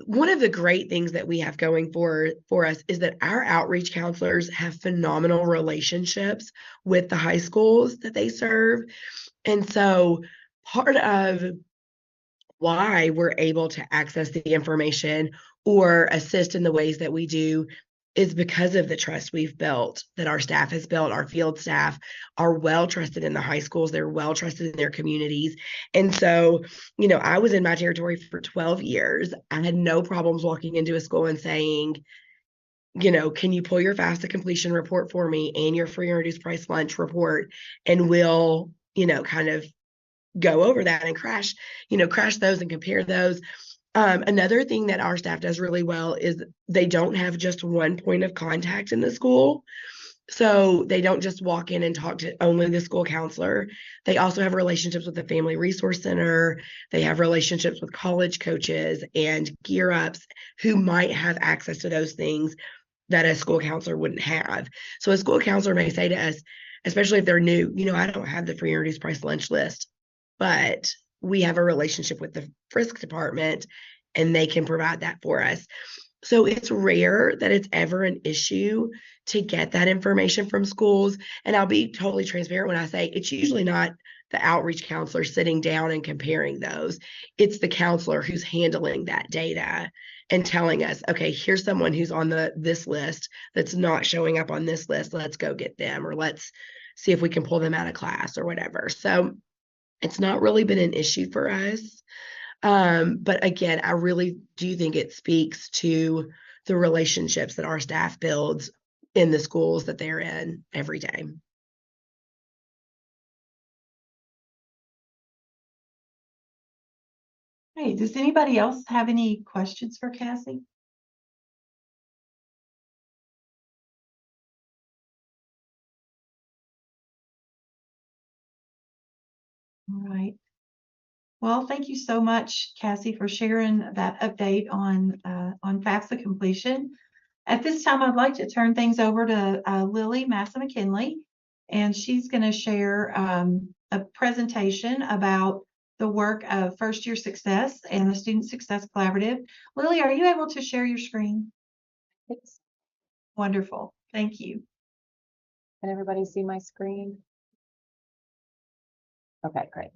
one of the great things that we have going for us is that our outreach counselors have phenomenal relationships with the high schools that they serve. And so part of why we're able to access the information or assist in the ways that we do is because of the trust we've built, that our staff has built. Our field staff are well trusted in the high schools. They're well trusted in their communities. And so, I was in my territory for 12 years. I had no problems walking into a school and saying, can you pull your FAFSA completion report for me and your free and reduced price lunch report? And we'll, kind of go over that and crash those and compare those. Another thing that our staff does really well is they don't have just one point of contact in the school. So they don't just walk in and talk to only the school counselor. They also have relationships with the Family Resource Center. They have relationships with college coaches and gear ups who might have access to those things that a school counselor wouldn't have. So a school counselor may say to us, especially if they're new, I don't have the free and reduced price lunch list, but we have a relationship with the Frisk department and they can provide that for us. So it's rare that it's ever an issue to get that information from schools. And I'll be totally transparent when I say it's usually not the outreach counselor sitting down and comparing those. It's the counselor who's handling that data and telling us, okay, here's someone who's on this list that's not showing up on this list. Let's go get them, or let's see if we can pull them out of class or whatever. So it's not really been an issue for us. But again, I really do think it speaks to the relationships that our staff builds in the schools that they're in every day. Hey, does anybody else have any questions for Cassie? All right. Well, thank you so much, Cassie, for sharing that update on FAFSA completion. At this time, I'd like to turn things over to Lily Massa-McKinley, and she's going to share a presentation about the work of First Year Success and the Student Success Collaborative. Lily, are you able to share your screen? Thanks. Wonderful. Thank you. Can everybody see my screen? Okay, great.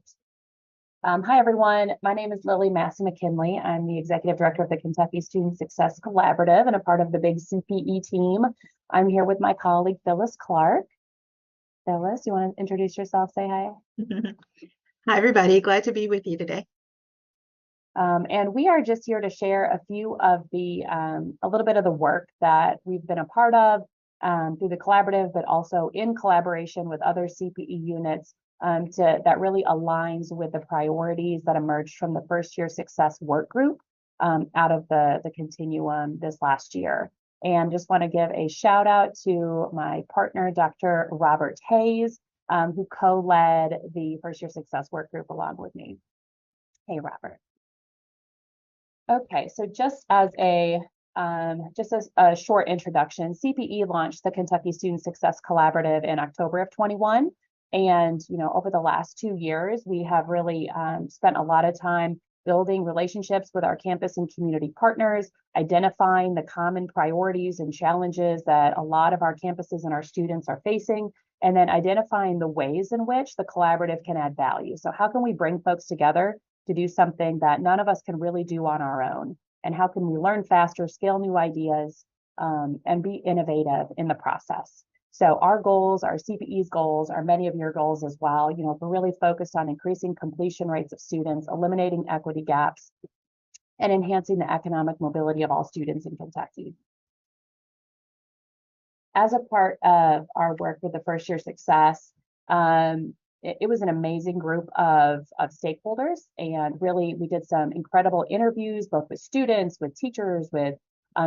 Hi, everyone. My name is Lily Massa-McKinley. I'm the Executive Director of the Kentucky Student Success Collaborative and a part of the big CPE team. I'm here with my colleague, Phyllis Clark. Phyllis, you want to introduce yourself? Say hi. Hi, everybody. Glad to be with you today. And we are just here to share a few of the, a little bit of the work that we've been a part of through the collaborative, but also in collaboration with other CPE units that really aligns with the priorities that emerged from the First Year Success work group out of the Continuum this last year. And just want to give a shout out to my partner, Dr. Robert Hayes, who co-led the First Year Success work group along with me. Hey, Robert. Okay, so just as a short introduction, CPE launched the Kentucky Student Success Collaborative in October of 21. And, over the last 2 years, we have really spent a lot of time building relationships with our campus and community partners, identifying the common priorities and challenges that a lot of our campuses and our students are facing, and then identifying the ways in which the collaborative can add value. So how can we bring folks together to do something that none of us can really do on our own? And how can we learn faster, scale new ideas, and be innovative in the process? So our goals, our CPE's goals, are many of your goals as well. We're really focused on increasing completion rates of students, eliminating equity gaps, and enhancing the economic mobility of all students in Kentucky. As a part of our work with the First Year Success, it was an amazing group of stakeholders, and really we did some incredible interviews, both with students, with teachers, with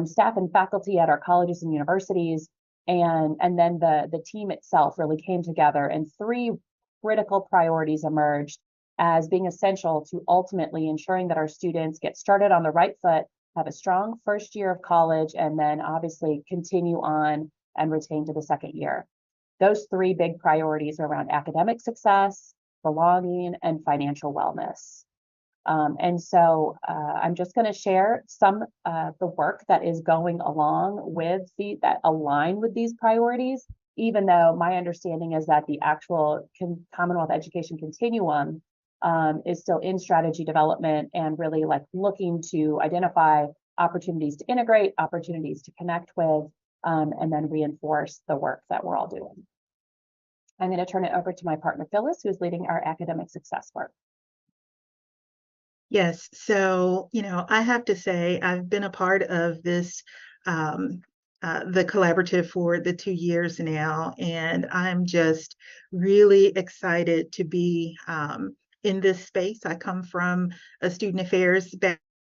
staff and faculty at our colleges and universities. And then the team itself really came together, and three critical priorities emerged as being essential to ultimately ensuring that our students get started on the right foot, have a strong first year of college, and then obviously continue on and retain to the second year. Those three big priorities are around academic success, belonging, and financial wellness. And so I'm just going to share some of the work that is going along with that align with these priorities, even though my understanding is that the actual Commonwealth Education Continuum is still in strategy development and really like looking to identify opportunities to integrate, opportunities to connect with, and then reinforce the work that we're all doing. I'm going to turn it over to my partner, Phyllis, who's leading our academic success work. Yes, so, I have to say I've been a part of this, the collaborative for the 2 years now, and I'm just really excited to be in this space. I come from a student affairs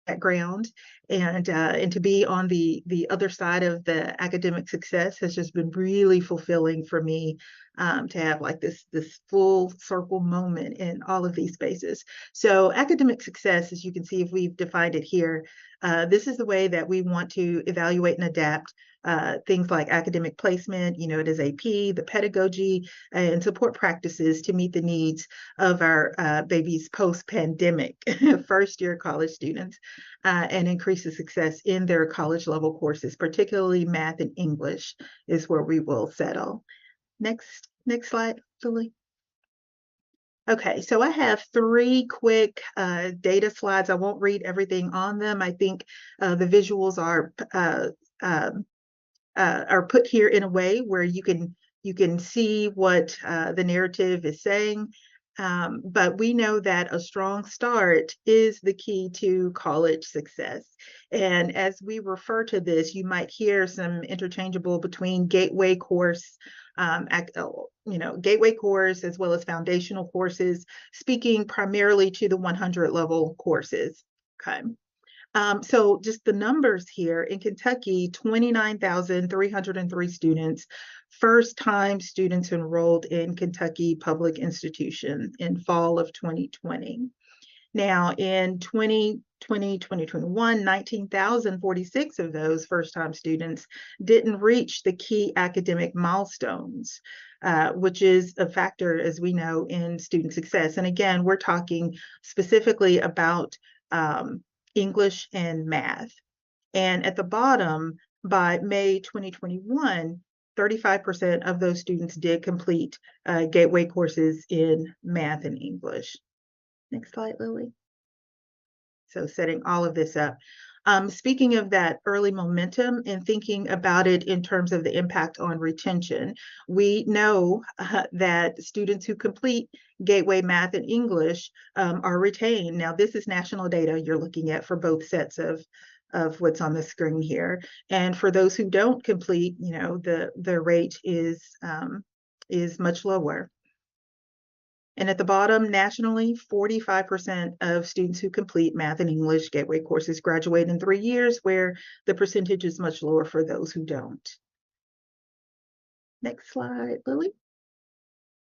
background, and to be on the other side of the academic success has just been really fulfilling for me, to have like this full circle moment in all of these spaces. So academic success, as you can see, if we've defined it here, this is the way that we want to evaluate and adapt things like academic placement, it is AP, the pedagogy, and support practices to meet the needs of our babies post-pandemic first-year college students, and increase the success in their college level courses, particularly math and English is where we will settle. Next slide, Lily. Okay, so I have three quick data slides. I won't read everything on them. I think the visuals are put here in a way where you can see what the narrative is saying. But we know that a strong start is the key to college success. And as we refer to this, you might hear some interchangeable between gateway course, gateway course as well as foundational courses, speaking primarily to the 100 level courses. Okay. So just the numbers here in Kentucky, 29,303 students, first-time students enrolled in Kentucky public institution in fall of 2020. Now in 2021, 19,046 of those first-time students didn't reach the key academic milestones, which is a factor, as we know, in student success. And again, we're talking specifically about English and math. And at the bottom, by May 2021, 35% of those students did complete gateway courses in math and English. Next slide, Lily. So setting all of this up. Speaking of that early momentum and thinking about it in terms of the impact on retention, we know that students who complete Gateway Math and English are retained. Now, this is national data you're looking at for both sets of what's on the screen here. And for those who don't complete, the rate is much lower. And at the bottom, nationally, 45% of students who complete math and English gateway courses graduate in 3 years, where the percentage is much lower for those who don't. Next slide, Lily.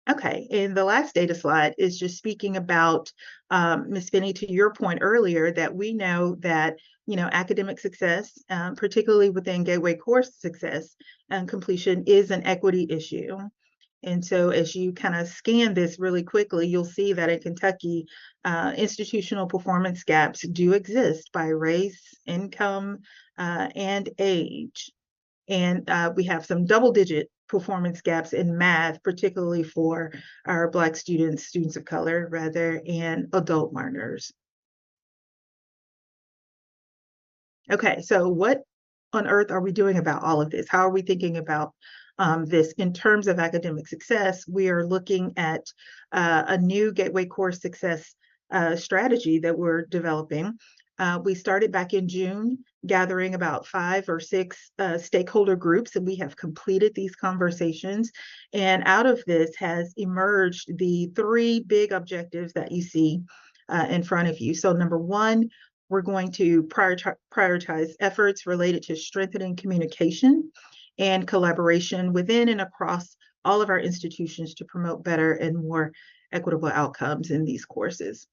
Okay, and the last data slide is just speaking about, Ms. Finney, to your point earlier, that we know that, academic success, particularly within gateway course success and completion, is an equity issue. And so as you kind of scan this really quickly, you'll see that in Kentucky, institutional performance gaps do exist by race, income, and age. And we have some double-digit performance gaps in math, particularly for our Black students of color, rather, and adult learners. Okay, so what on earth are we doing about all of this? How are we thinking about this in terms of academic success? We are looking at a new gateway course success strategy that we're developing. We started back in June, gathering about 5 or 6 stakeholder groups, and we have completed these conversations. And out of this has emerged the 3 big objectives that you see in front of you. So number 1, we're going to prioritize efforts related to strengthening communication and collaboration within and across all of our institutions to promote better and more equitable outcomes in these courses.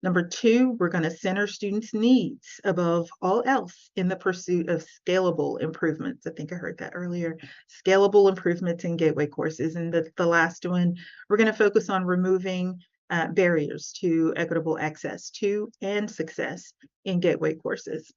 Number 2, we're going to center students' needs above all else in the pursuit of scalable improvements. I think I heard that earlier. Scalable improvements in gateway courses. And the last one, we're going to focus on removing barriers to equitable access to and success in gateway courses.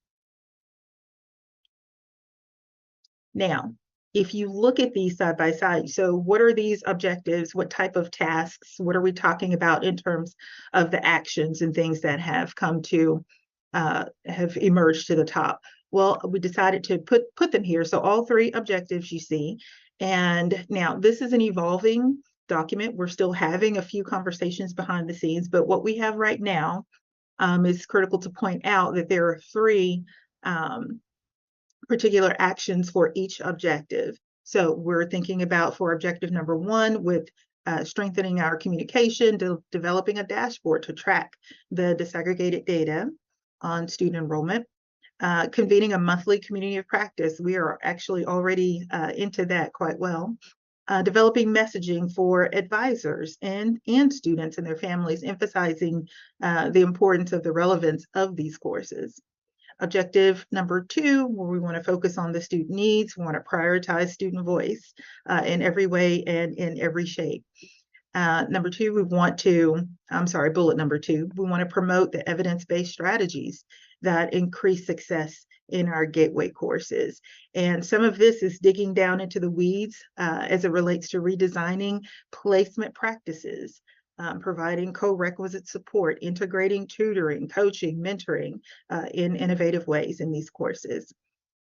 Now, if you look at these side by side, so what are these objectives? What type of tasks? What are we talking about in terms of the actions and things that have come to, have emerged to the top? Well, we decided to put them here. So all 3 objectives you see. And now this is an evolving document. We're still having a few conversations behind the scenes, but what we have right now is critical to point out that there are 3 particular actions for each objective. So we're thinking about for objective number 1 with strengthening our communication, developing a dashboard to track the disaggregated data on student enrollment, convening a monthly community of practice. We are actually already into that quite well. Developing messaging for advisors and students and their families, emphasizing the importance of the relevance of these courses. Objective number 2, where we want to focus on the student needs, we want to prioritize student voice in every way and in every shape. Number 2, bullet number 2, we want to promote the evidence-based strategies that increase success in our gateway courses. And some of this is digging down into the weeds as it relates to redesigning placement practices, providing co-requisite support, integrating tutoring, coaching, mentoring in innovative ways in these courses.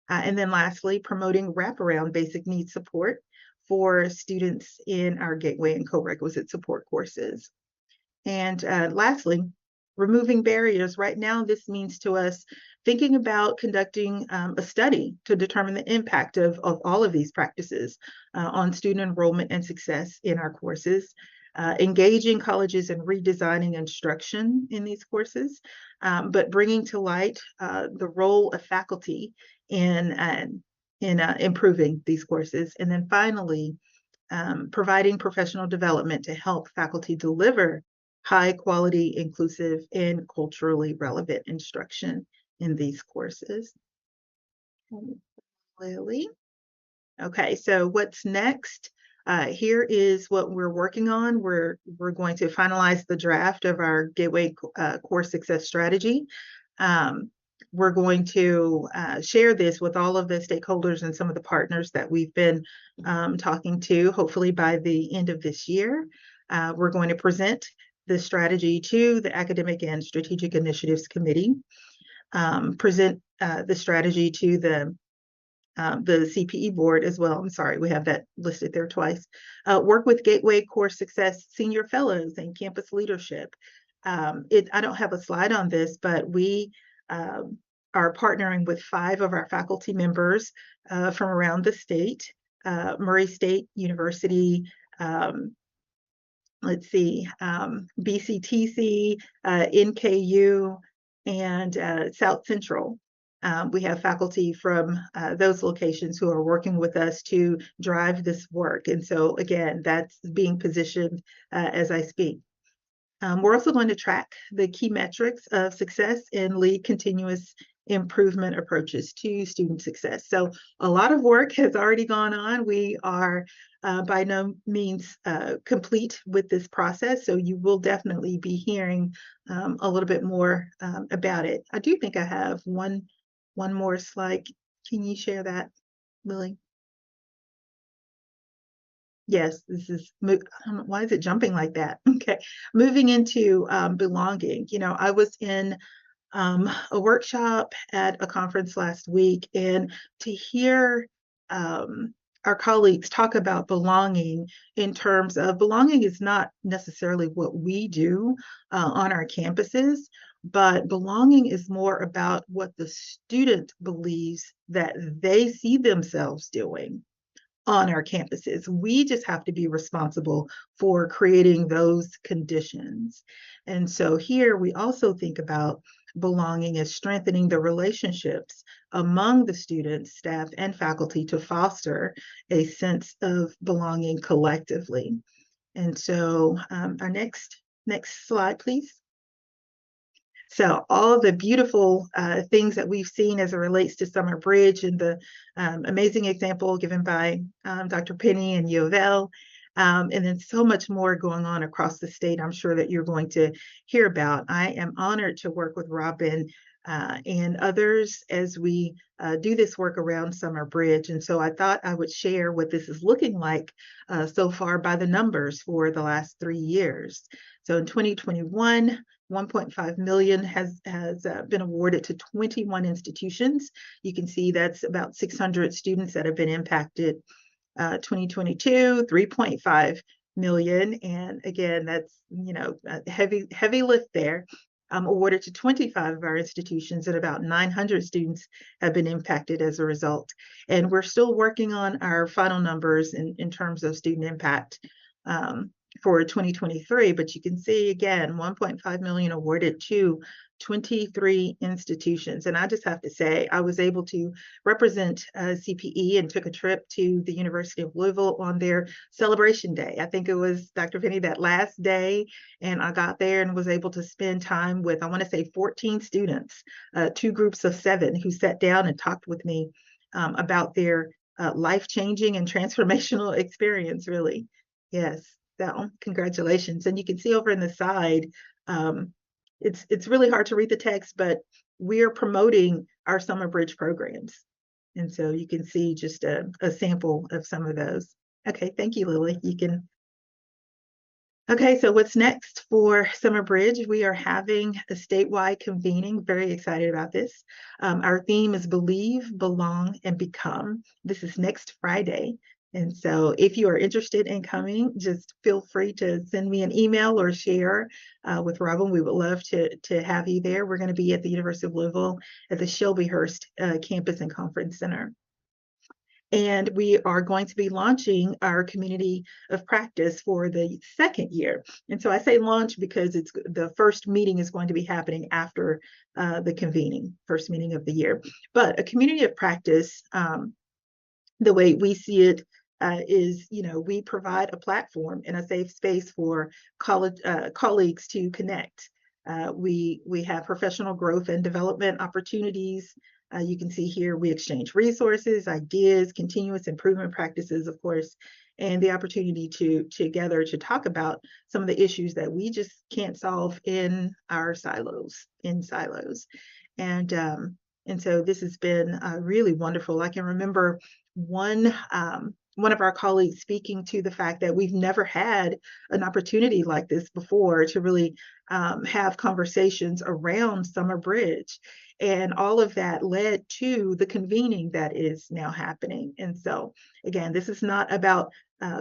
And then lastly, promoting wraparound basic needs support for students in our gateway and co-requisite support courses. And lastly, removing barriers. Right now, this means to us thinking about conducting a study to determine the impact of all of these practices on student enrollment and success in our courses. Engaging colleges in redesigning instruction in these courses, but bringing to light the role of faculty in improving these courses. And then finally, providing professional development to help faculty deliver high quality, inclusive, and culturally relevant instruction in these courses. Lily. Okay, so what's next? Here is what we're working on. We're going to finalize the draft of our Gateway Course Success Strategy. We're going to share this with all of the stakeholders and some of the partners that we've been talking to, hopefully by the end of this year. We're going to present the strategy to the Academic and Strategic Initiatives Committee, present the strategy to the CPE board as well. I'm sorry, we have that listed there twice. Work with Gateway Course Success Senior Fellows and campus leadership. I don't have a slide on this, but we are partnering with 5 of our faculty members from around the state, Murray State University, BCTC, NKU, and South Central. We have faculty from those locations who are working with us to drive this work. And so again, that's being positioned as I speak. We're also going to track the key metrics of success and lead continuous improvement approaches to student success. So a lot of work has already gone on. We are by no means complete with this process, so you will definitely be hearing a little bit more about it. I do think I have one more slide. Can you share that, Lily? Yes, this is, I don't know, why is it jumping like that? Okay, moving into belonging. You know, I was in a workshop at a conference last week, and to hear our colleagues talk about belonging in terms of belonging is not necessarily what we do on our campuses, but belonging is more about what the student believes that they see themselves doing on our campuses. We just have to be responsible for creating those conditions. And so here we also think about belonging as strengthening the relationships among the students, staff, and faculty to foster a sense of belonging collectively. And so our next slide, please. So all the beautiful things that we've seen as it relates to Summer Bridge and the amazing example given by Dr. Penny and U of L, and then so much more going on across the state I'm sure that you're going to hear about. I am honored to work with Robin and others as we do this work around Summer Bridge. And so I thought I would share what this is looking like so far by the numbers for the last 3 years. So in 2021, 1.5 million has been awarded to 21 institutions. You can see that's about 600 students that have been impacted. 2022, 3.5 million. And again, that's, you know, a heavy lift there. Awarded to 25 of our institutions, and about 900 students have been impacted as a result. And we're still working on our final numbers in terms of student impact for 2023, but you can see again, 1.5 million awarded to 23 institutions. And I just have to say, I was able to represent CPE and took a trip to the University of Louisville on their celebration day. I think it was, Dr. Penny, that last day, and I got there and was able to spend time with, I want to say 14 students, 2 groups of 7 who sat down and talked with me about their life-changing and transformational experience, really. Yes. So congratulations. And you can see over in the side, it's really hard to read the text, but we're promoting our Summer Bridge programs. And so you can see just a sample of some of those. Okay, thank you, Lily. You can. Okay, so what's next for Summer Bridge? We are having a statewide convening. Very excited about this. Our theme is Believe, Belong, and Become. This is next Friday. And so if you are interested in coming, just feel free to send me an email or share with Robin. We would love to have you there. We're going to be at the University of Louisville at the Shelbyhurst Campus and Conference Center. And we are going to be launching our community of practice for the 2nd year. And so I say launch because it's the first meeting is going to be happening after the convening, first meeting of the year. But a community of practice, the way we see it, is, you know, we provide a platform and a safe space for colleagues to connect. We have professional growth and development opportunities. You can see here we exchange resources, ideas, continuous improvement practices, of course, and the opportunity to gather to talk about some of the issues that we just can't solve in our silos. And so this has been really wonderful. I can remember one of our colleagues speaking to the fact that we've never had an opportunity like this before to really have conversations around Summer Bridge. And all of that led to the convening that is now happening. And so, again, this is not about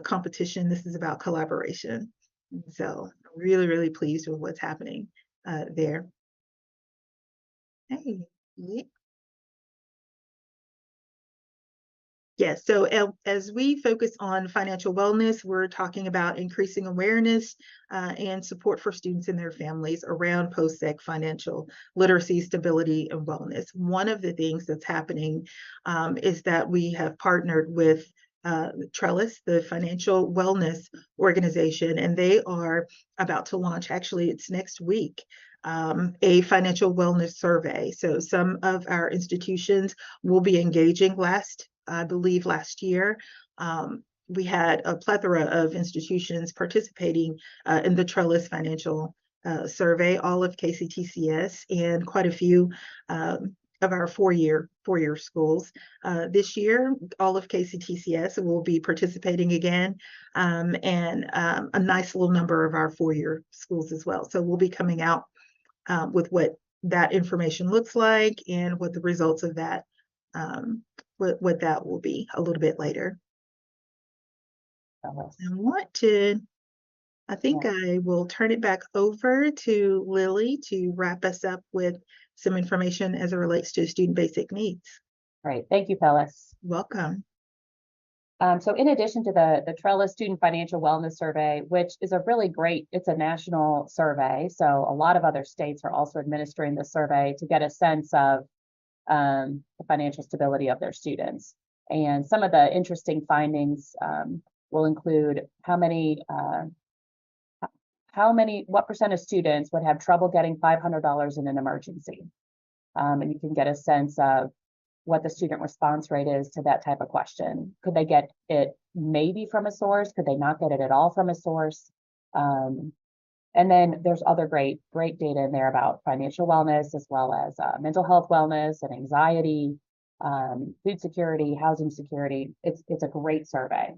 competition. This is about collaboration. And so really, really pleased with what's happening there. Hey, yeah. Yes, so as we focus on financial wellness, we're talking about increasing awareness and support for students and their families around post-sec financial literacy, stability, and wellness. One of the things that's happening is that we have partnered with Trellis, the financial wellness organization, and they are about to launch, actually it's next week, a financial wellness survey. So some of our institutions will be engaging I believe last year, we had a plethora of institutions participating in the Trellis Financial Survey, all of KCTCS, and quite a few of our four-year schools. This year, all of KCTCS will be participating again, and a nice little number of our four-year schools as well. So we'll be coming out with what that information looks like and what the results of that what that will be a little bit later. I think I will turn it back over to Lily to wrap us up with some information as it relates to student basic needs. Great. Thank you, Phyllis. Welcome. So in addition to the Trellis Student Financial Wellness Survey, which is a really great, it's a national survey. So a lot of other states are also administering this survey to get a sense of the financial stability of their students. And some of the interesting findings will include what percent of students would have trouble getting $500 in an emergency. And you can get a sense of what the student response rate is to that type of question. Could they get it maybe from a source? Could they not get it at all from a source? And then there's other great data in there about financial wellness, as well as mental health wellness and anxiety, food security, housing security. It's a great survey,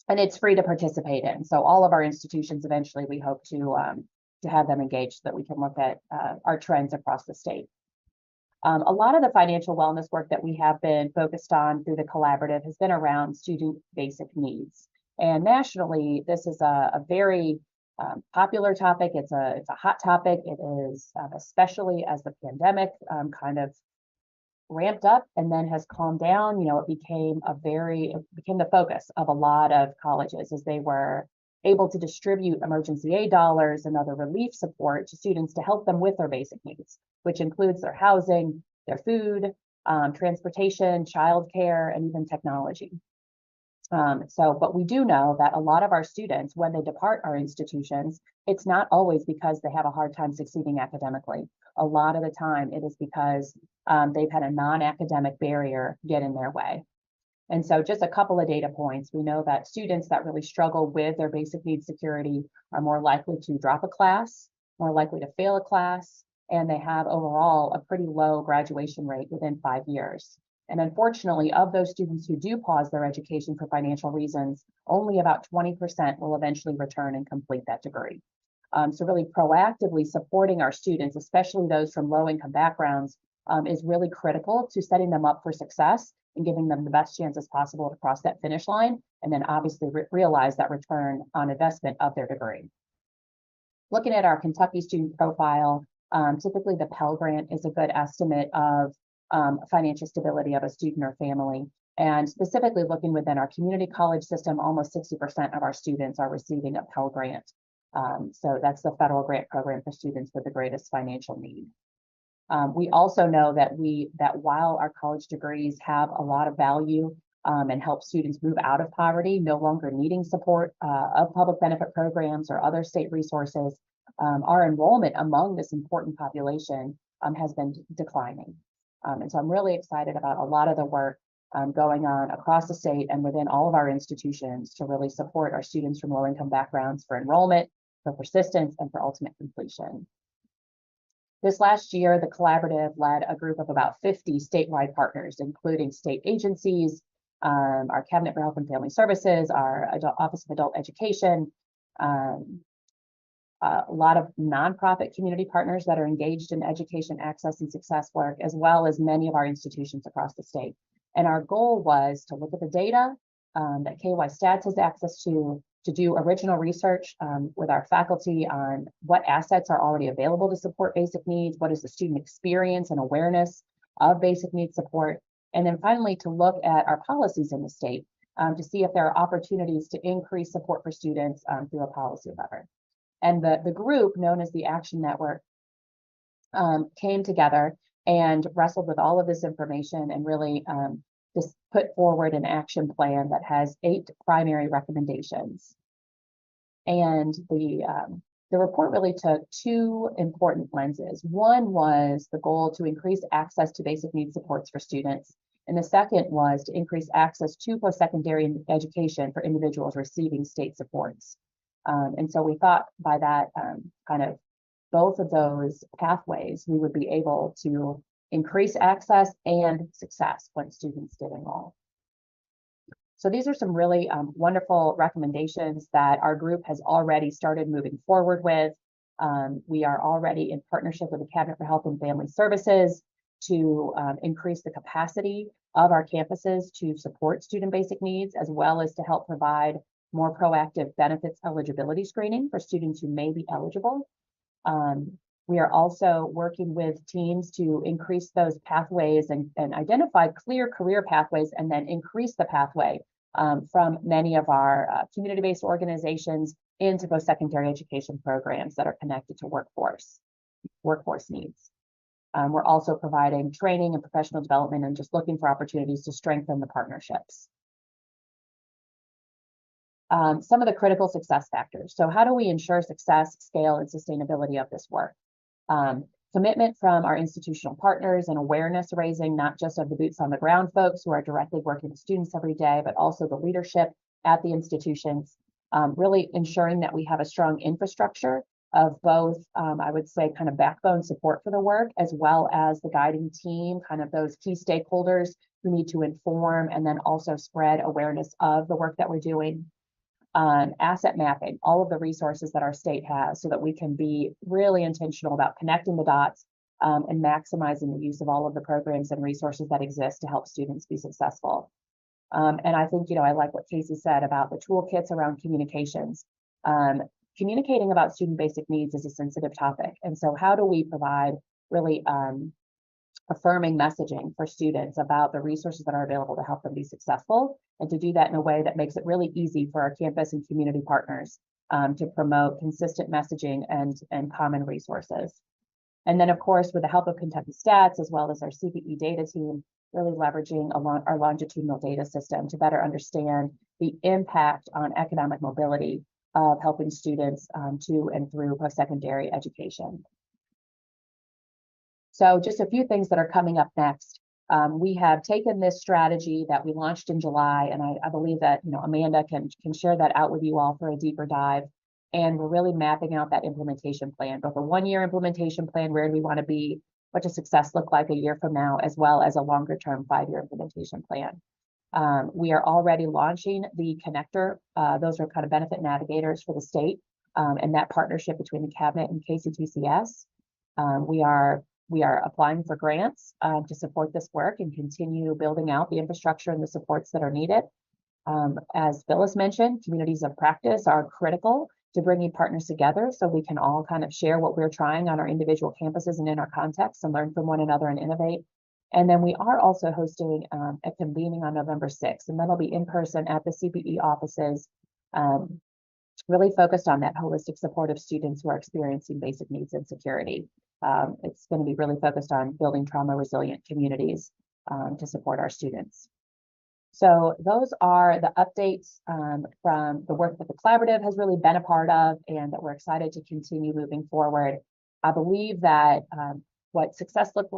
and it's free to participate in. So all of our institutions, eventually, we hope to have them engaged so that we can look at our trends across the state. A lot of the financial wellness work that we have been focused on through the collaborative has been around student basic needs. And nationally, this is a very popular topic. It's a hot topic. It is especially as the pandemic kind of ramped up and then has calmed down. It became the focus of a lot of colleges as they were able to distribute emergency aid dollars and other relief support to students to help them with their basic needs, which includes their housing, their food, transportation, childcare, and even technology. But we do know that a lot of our students, when they depart our institutions, it's not always because they have a hard time succeeding academically. A lot of the time, it is because they've had a non-academic barrier get in their way. And so just a couple of data points. We know that students that really struggle with their basic needs security are more likely to drop a class, more likely to fail a class, and they have overall a pretty low graduation rate within 5 years. And unfortunately, of those students who do pause their education for financial reasons, only about 20% will eventually return and complete that degree. So really proactively supporting our students, especially those from low-income backgrounds, is really critical to setting them up for success and giving them the best chances possible to cross that finish line, and then obviously realize that return on investment of their degree. Looking at our Kentucky student profile, typically the Pell Grant is a good estimate of financial stability of a student or family. And specifically looking within our community college system, almost 60% of our students are receiving a Pell Grant. So that's the federal grant program for students with the greatest financial need. We also know that while our college degrees have a lot of value and help students move out of poverty, no longer needing support of public benefit programs or other state resources, our enrollment among this important population has been declining. And so I'm really excited about a lot of the work going on across the state and within all of our institutions to really support our students from low-income backgrounds for enrollment, for persistence, and for ultimate completion. This last year, the collaborative led a group of about 50 statewide partners, including state agencies, our Cabinet for Health and Family Services, our Office of Adult Education, a lot of nonprofit community partners that are engaged in education access and success work, as well as many of our institutions across the state. And our goal was to look at the data that KY Stats has access to do original research with our faculty on what assets are already available to support basic needs, what is the student experience and awareness of basic needs support, and then finally to look at our policies in the state to see if there are opportunities to increase support for students through a policy lever. And the group known as the Action Network came together and wrestled with all of this information and really just put forward an action plan that has 8 primary recommendations. And the report really took 2 important lenses. One was the goal to increase access to basic needs supports for students. And the second was to increase access to post-secondary education for individuals receiving state supports. And so we thought by that kind of both of those pathways, we would be able to increase access and success when students did enroll. So these are some really wonderful recommendations that our group has already started moving forward with. We are already in partnership with the Cabinet for Health and Family Services to increase the capacity of our campuses to support student basic needs, as well as to help provide more proactive benefits eligibility screening for students who may be eligible. We are also working with teams to increase those pathways and identify clear career pathways and then increase the pathway from many of our community-based organizations into post-secondary education programs that are connected to workforce needs. We're also providing training and professional development and just looking for opportunities to strengthen the partnerships. Some of the critical success factors. So how do we ensure success, scale, and sustainability of this work? Commitment from our institutional partners and awareness raising, not just of the boots on the ground folks who are directly working with students every day, but also the leadership at the institutions. Really ensuring that we have a strong infrastructure of both, I would say, kind of backbone support for the work, as well as the guiding team, kind of those key stakeholders who need to inform and then also spread awareness of the work that we're doing. Asset mapping, all of the resources that our state has so that we can be really intentional about connecting the dots and maximizing the use of all of the programs and resources that exist to help students be successful. And I think, I like what Casey said about the toolkits around communications. Communicating about student basic needs is a sensitive topic. And so how do we provide really affirming messaging for students about the resources that are available to help them be successful, and to do that in a way that makes it really easy for our campus and community partners to promote consistent messaging and common resources. And then, of course, with the help of Kentucky Stats, as well as our CPE data team, really leveraging our longitudinal data system to better understand the impact on economic mobility of helping students to and through post-secondary education. So just a few things that are coming up next. We have taken this strategy that we launched in July, and I believe that Amanda can share that out with you all for a deeper dive. And we're really mapping out that implementation plan, both a 1-year implementation plan, where do we want to be, what does success look like a year from now, as well as a longer term 5-year implementation plan. We are already launching the connector. Those are kind of benefit navigators for the state, and that partnership between the cabinet and KCTCS. We are applying for grants to support this work and continue building out the infrastructure and the supports that are needed. As Phyllis mentioned, communities of practice are critical to bringing partners together so we can all kind of share what we're trying on our individual campuses and in our contexts and learn from one another and innovate. And then we are also hosting a convening on November 6th, and that'll be in person at the CPE offices, really focused on that holistic support of students who are experiencing basic needs and security. It's going to be really focused on building trauma resilient communities to support our students. So those are the updates from the work that the collaborative has really been a part of, and that we're excited to continue moving forward. I believe that what success looks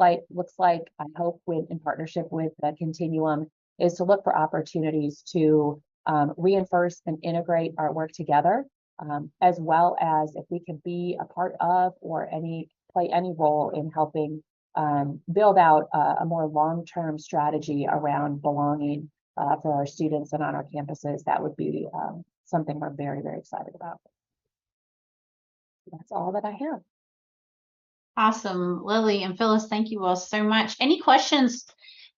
like, I hope, in partnership with the Continuum, is to look for opportunities to reinforce and integrate our work together, as well as if we can be a part of or play any role in helping build out a more long-term strategy around belonging for our students and on our campuses. That would be something we're very, very excited about. That's all that I have. Awesome. Lily and Phyllis, thank you all so much. Any questions?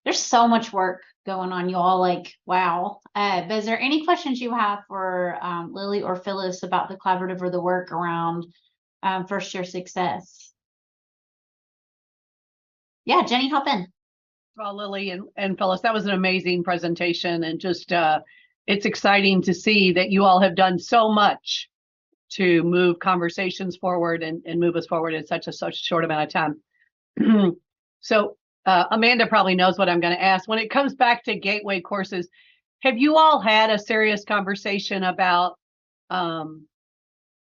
There's so much work going on, you all, like, wow. But is there any questions you have for Lily or Phyllis about the collaborative or the work around first year success? Yeah, Jenny, hop in. Well, Lily and Phyllis, that was an amazing presentation, and just it's exciting to see that you all have done so much to move conversations forward and move us forward in such a short amount of time. So Amanda probably knows what I'm going to ask. When it comes back to gateway courses, have you all had a serious conversation about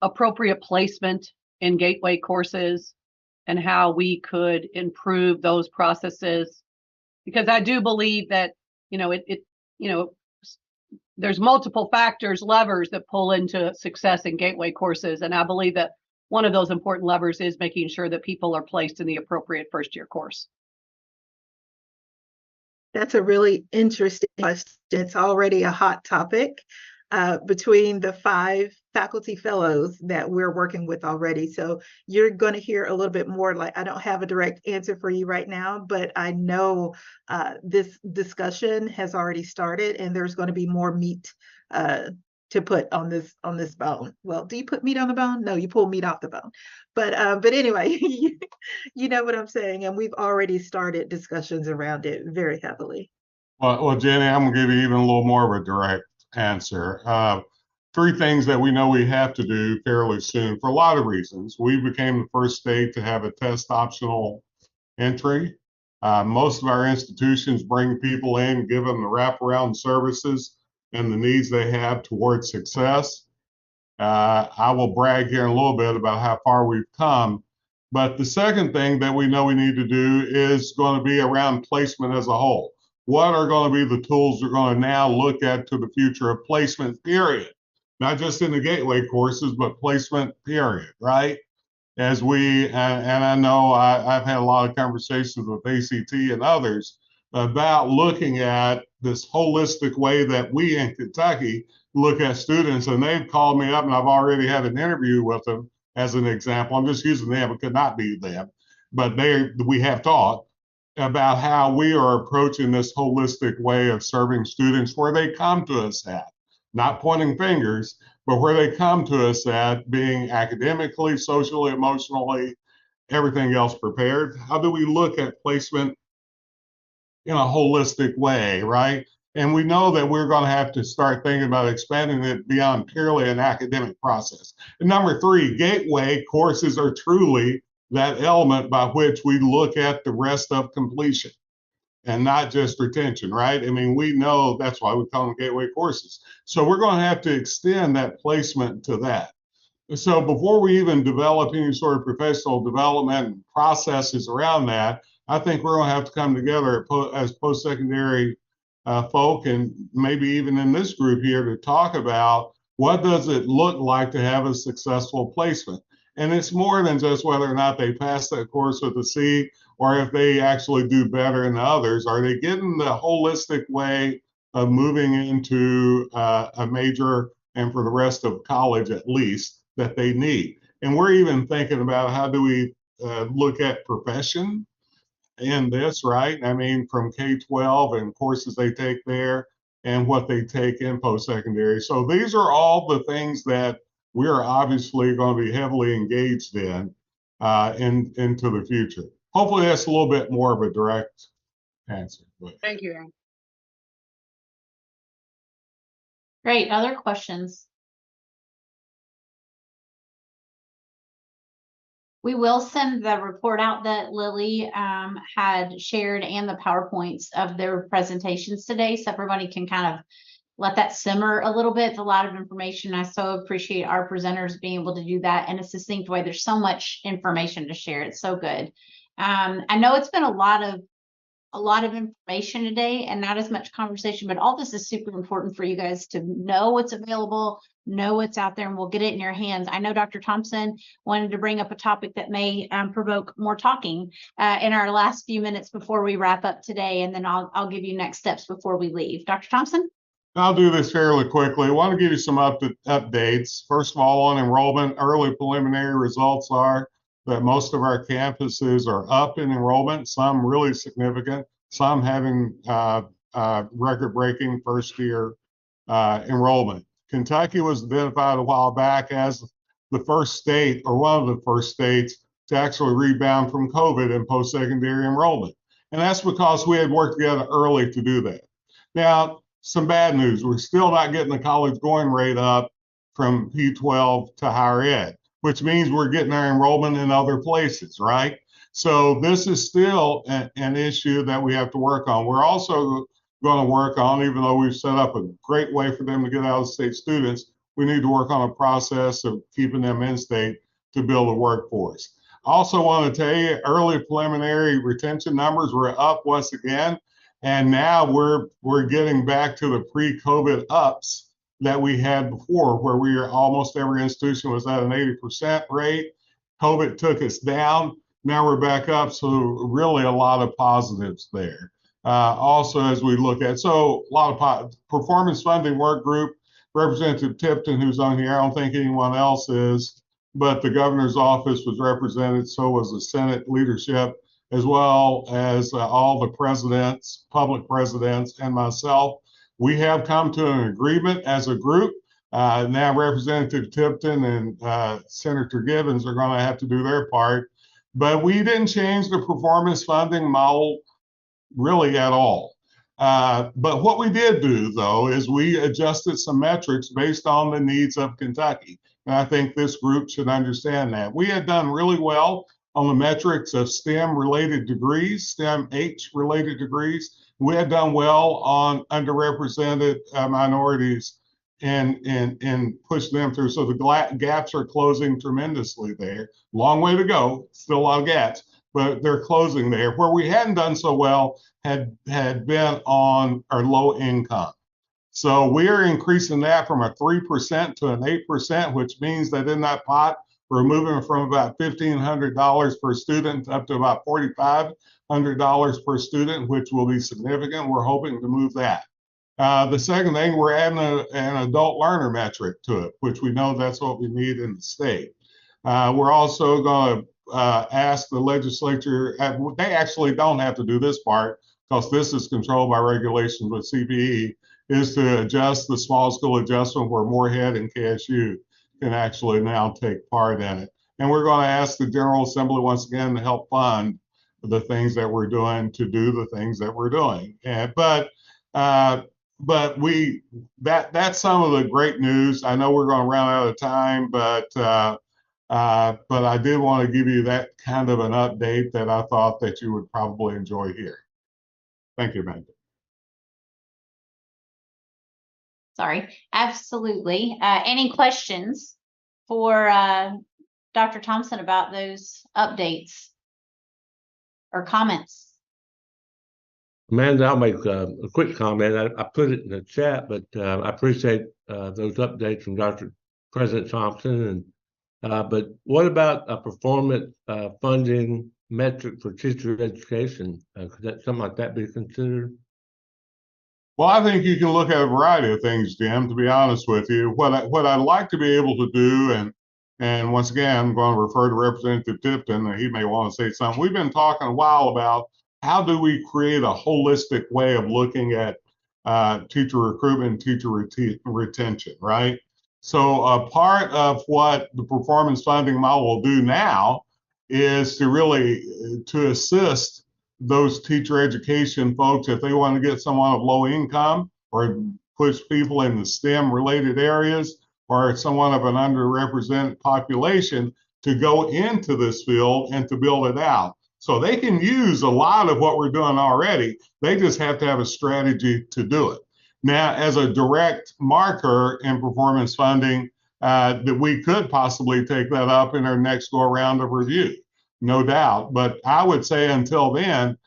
appropriate placement in gateway courses and how we could improve those processes? Because I do believe that, there's multiple factors, levers that pull into success in gateway courses. And I believe that one of those important levers is making sure that people are placed in the appropriate first year course. That's a really interesting question. It's already a hot topic between the 5 faculty fellows that we're working with already. So you're going to hear a little bit more. Like, I don't have a direct answer for you right now, but I know this discussion has already started, and there's going to be more meat to put on this bone. Well, do you put meat on the bone? No, you pull meat off the bone. But anyway, you know what I'm saying. And we've already started discussions around it very heavily. Well, Jenny, I'm going to give you even a little more of a direct answer. Three things that we know we have to do fairly soon for a lot of reasons. We became the first state to have a test optional entry. Most of our institutions bring people in, give them the wraparound services and the needs they have towards success. I will brag here in a little bit about how far we've come. But the second thing that we know we need to do is going to be around placement as a whole. What are going to be the tools we're going to now look at to the future of placement, period? Not just in the gateway courses, but placement, period, right? As we, and I know I've had a lot of conversations with ACT and others about looking at this holistic way that we in Kentucky look at students, and they've called me up and I've already had an interview with them as an example. I'm just using them, it could not be them, but we have talked about how we are approaching this holistic way of serving students where they come to us at, not pointing fingers, but where they come to us at being academically, socially, emotionally, everything else prepared. How do we look at placement in a holistic way, right? And we know that we're going to have to start thinking about expanding it beyond purely an academic process. And number three, gateway courses are truly that element by which we look at the rest of completion and not just retention, right? I mean, we know that's why we call them gateway courses. So we're going to have to extend that placement to that. So before we even develop any sort of professional development processes around that, I think we're going to have to come together as post-secondary folk, and maybe even in this group here, to talk about what does it look like to have a successful placement. And it's more than just whether or not they pass that course with a C, or if they actually do better than the others. Are they getting the holistic way of moving into a major, and for the rest of college at least, that they need? And we're even thinking about how do we look at profession in this, right? I mean, from K-12 and courses they take there and what they take in post-secondary. So these are all the things that we are obviously going to be heavily engaged in into the future. Hopefully that's a little bit more of a direct answer. Thank you, Aaron. Great. Other questions? We will send the report out that Lily had shared and the PowerPoints of their presentations today, so everybody can kind of let that simmer a little bit. It's a lot of information. I so appreciate our presenters being able to do that in a succinct way. There's so much information to share. It's so good. I know it's been a lot of information today and not as much conversation, but all this is super important for you guys to know what's available, know what's out there, and we'll get it in your hands. I know Dr. Thompson wanted to bring up a topic that may provoke more talking in our last few minutes before we wrap up today, and then I'll give you next steps before we leave. Dr. Thompson? I'll do this fairly quickly. I want to give you some updates. First of all, on enrollment, early preliminary results are that most of our campuses are up in enrollment, some really significant, some having record-breaking first-year enrollment. Kentucky was identified a while back as the first state, or one of the first states, to actually rebound from COVID in post-secondary enrollment. And that's because we had worked together early to do that. Now, some bad news. We're still not getting the college going rate up from P12 to higher ed, which means we're getting our enrollment in other places, right? So this is still an issue that we have to work on. We're also going to work on, even though we've set up a great way for them to get out of state students, we need to work on a process of keeping them in state to build a workforce. I also want to tell you, early preliminary retention numbers were up once again. And now we're getting back to the pre-COVID ups that we had before, where almost every institution was at an 80% rate. COVID took us down. Now we're back up. So really a lot of positives there. Also, as we look at, so a lot of performance funding work group, Representative Tipton, who's on here, I don't think anyone else is, but the governor's office was represented. So was the Senate leadership, as well as all the presidents, public presidents, and myself. We have come to an agreement as a group. Now Representative Tipton and Senator Gibbons are going to have to do their part. But we didn't change the performance funding model really at all. But what we did do, though, is we adjusted some metrics based on the needs of Kentucky. And I think this group should understand that. We had done really well on the metrics of STEM-related degrees, STEM-H-related degrees. We had done well on underrepresented minorities and push them through. So the gaps are closing tremendously there. Long way to go, still a lot of gaps, but they're closing there. Where we hadn't done so well had been on our low income. So we are increasing that from a 3% to an 8%, which means that in that pot, we're moving from about $1,500 per student up to about $4,500 per student, which will be significant. We're hoping to move that. The second thing, we're adding an adult learner metric to it, which we know that's what we need in the state. We're also going to ask the legislature, they actually don't have to do this part because this is controlled by regulations with CPE, is to adjust the small school adjustment where Moorhead and KSU can actually now take part in it. And we're going to ask the General Assembly once again to help fund the things that we're doing to do the things that we're doing. But that's some of the great news. I know we're going to run out of time, but I did want to give you that kind of an update that I thought that you would probably enjoy here. Thank you, Amanda. Sorry, absolutely. Any questions for Dr. Thompson about those updates or comments? Amanda, I'll make a quick comment. I put it in the chat, but I appreciate those updates from Dr. President Thompson. But what about a performance funding metric for teacher education? Could something like that be considered? Well, I think you can look at a variety of things, Jim, to be honest with you. What I'd like to be able to do, and once again, I'm going to refer to Representative Tipton, and he may want to say something. We've been talking a while about how do we create a holistic way of looking at teacher recruitment and teacher retention, right? So a part of what the performance funding model will do now is to really to assist those teacher education folks, if they want to get someone of low income or push people in the STEM related areas or someone of an underrepresented population to go into this field and to build it out. So they can use a lot of what we're doing already. They just have to have a strategy to do it. Now, as a direct marker in performance funding, that we could possibly take that up in our next go around of review. No doubt. But I would say until then,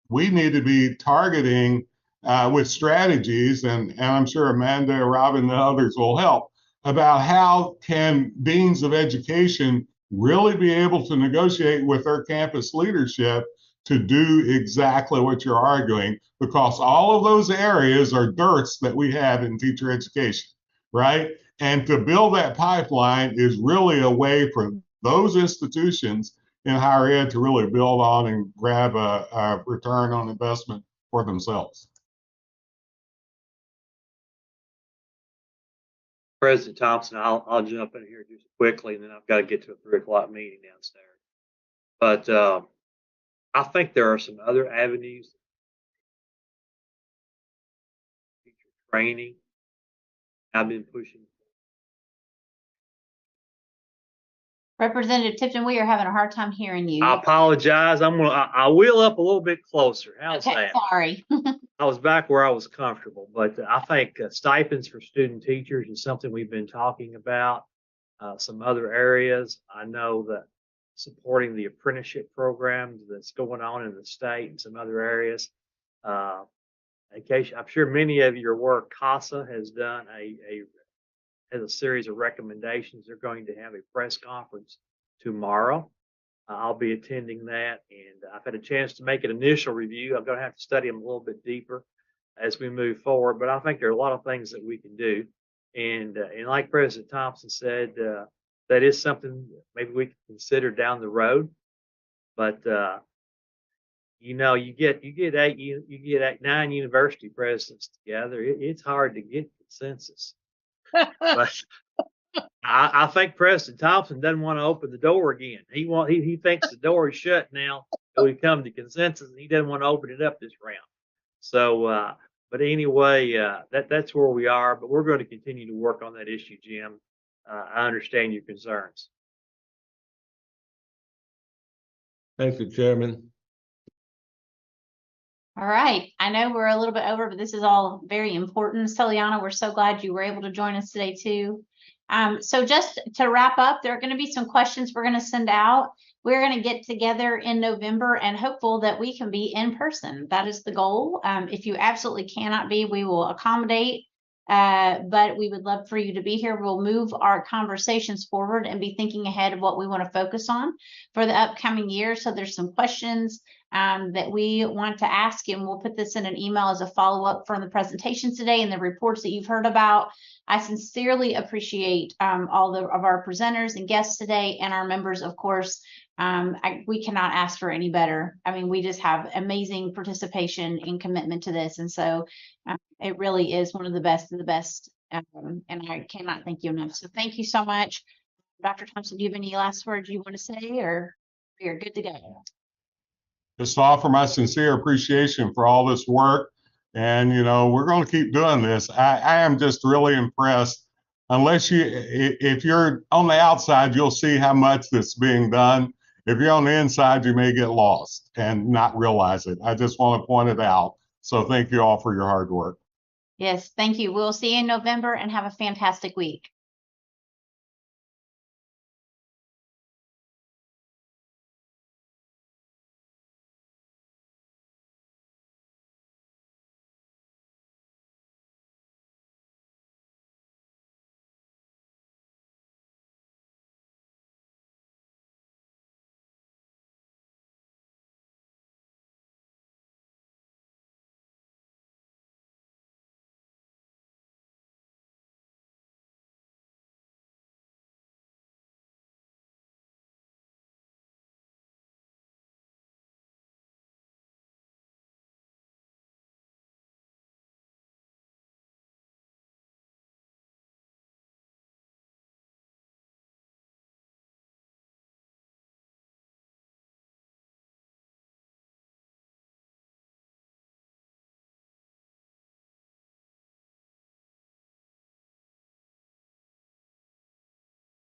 we need to be targeting with strategies, and I'm sure Amanda, Robin, and others will help, about how can deans of education really be able to negotiate with their campus leadership to do exactly what you're arguing, because all of those areas are dearths that we have in teacher education, right? And to build that pipeline is really a way for those institutions in higher ed to really build on and grab a return on investment for themselves. President Thompson, I'll jump in here just quickly, and then I've got to get to a 3 o'clock meeting downstairs. But I think there are some other avenues. Teacher training. I've been pushing. Representative Tipton, we are having a hard time hearing you. I apologize. I will up a little bit closer. How's that? Sorry. I was back where I was comfortable, but I think stipends for student teachers is something we've been talking about. Some other areas, I know that supporting the apprenticeship programs that's going on in the state and some other areas. In case, I'm sure many of your work, CASA has done has a series of recommendations. They're going to have a press conference tomorrow. I'll be attending that, and I've had a chance to make an initial review. I'm going to have to study them a little bit deeper as we move forward, but I think there are a lot of things that we can do. And like President Thompson said, that is something maybe we can consider down the road. But you know, you get 9 university presidents together. It's hard to get consensus. But I think President Thompson doesn't want to open the door again. He thinks the door is shut now. So we come to consensus, and he doesn't want to open it up this round. So, but anyway, that's where we are. But we're going to continue to work on that issue, Jim. I understand your concerns. Thank you, Chairman. All right. I know we're a little bit over, but this is all very important. Celiana, we're so glad you were able to join us today too. So just to wrap up, there are going to be some questions we're going to send out. We're going to get together in November and hopeful that we can be in person. That is the goal. If you absolutely cannot be, we will accommodate. But we would love for you to be here. We'll move our conversations forward and be thinking ahead of what we want to focus on for the upcoming year. So there's some questions that we want to ask, and we'll put this in an email as a follow-up from the presentations today and the reports that you've heard about. I sincerely appreciate all of our presenters and guests today, and our members, of course. We cannot ask for any better. I mean, we just have amazing participation and commitment to this, and so it really is one of the best of the best, and I cannot thank you enough. So thank you so much. Dr. Thompson, do you have any last words you want to say, or we are good to go? Just offer my sincere appreciation for all this work. And, you know, we're going to keep doing this. I am just really impressed. If you're on the outside, you'll see how much that's being done. If you're on the inside, you may get lost and not realize it. I just want to point it out. So thank you all for your hard work. Yes, thank you. We'll see you in November and have a fantastic week.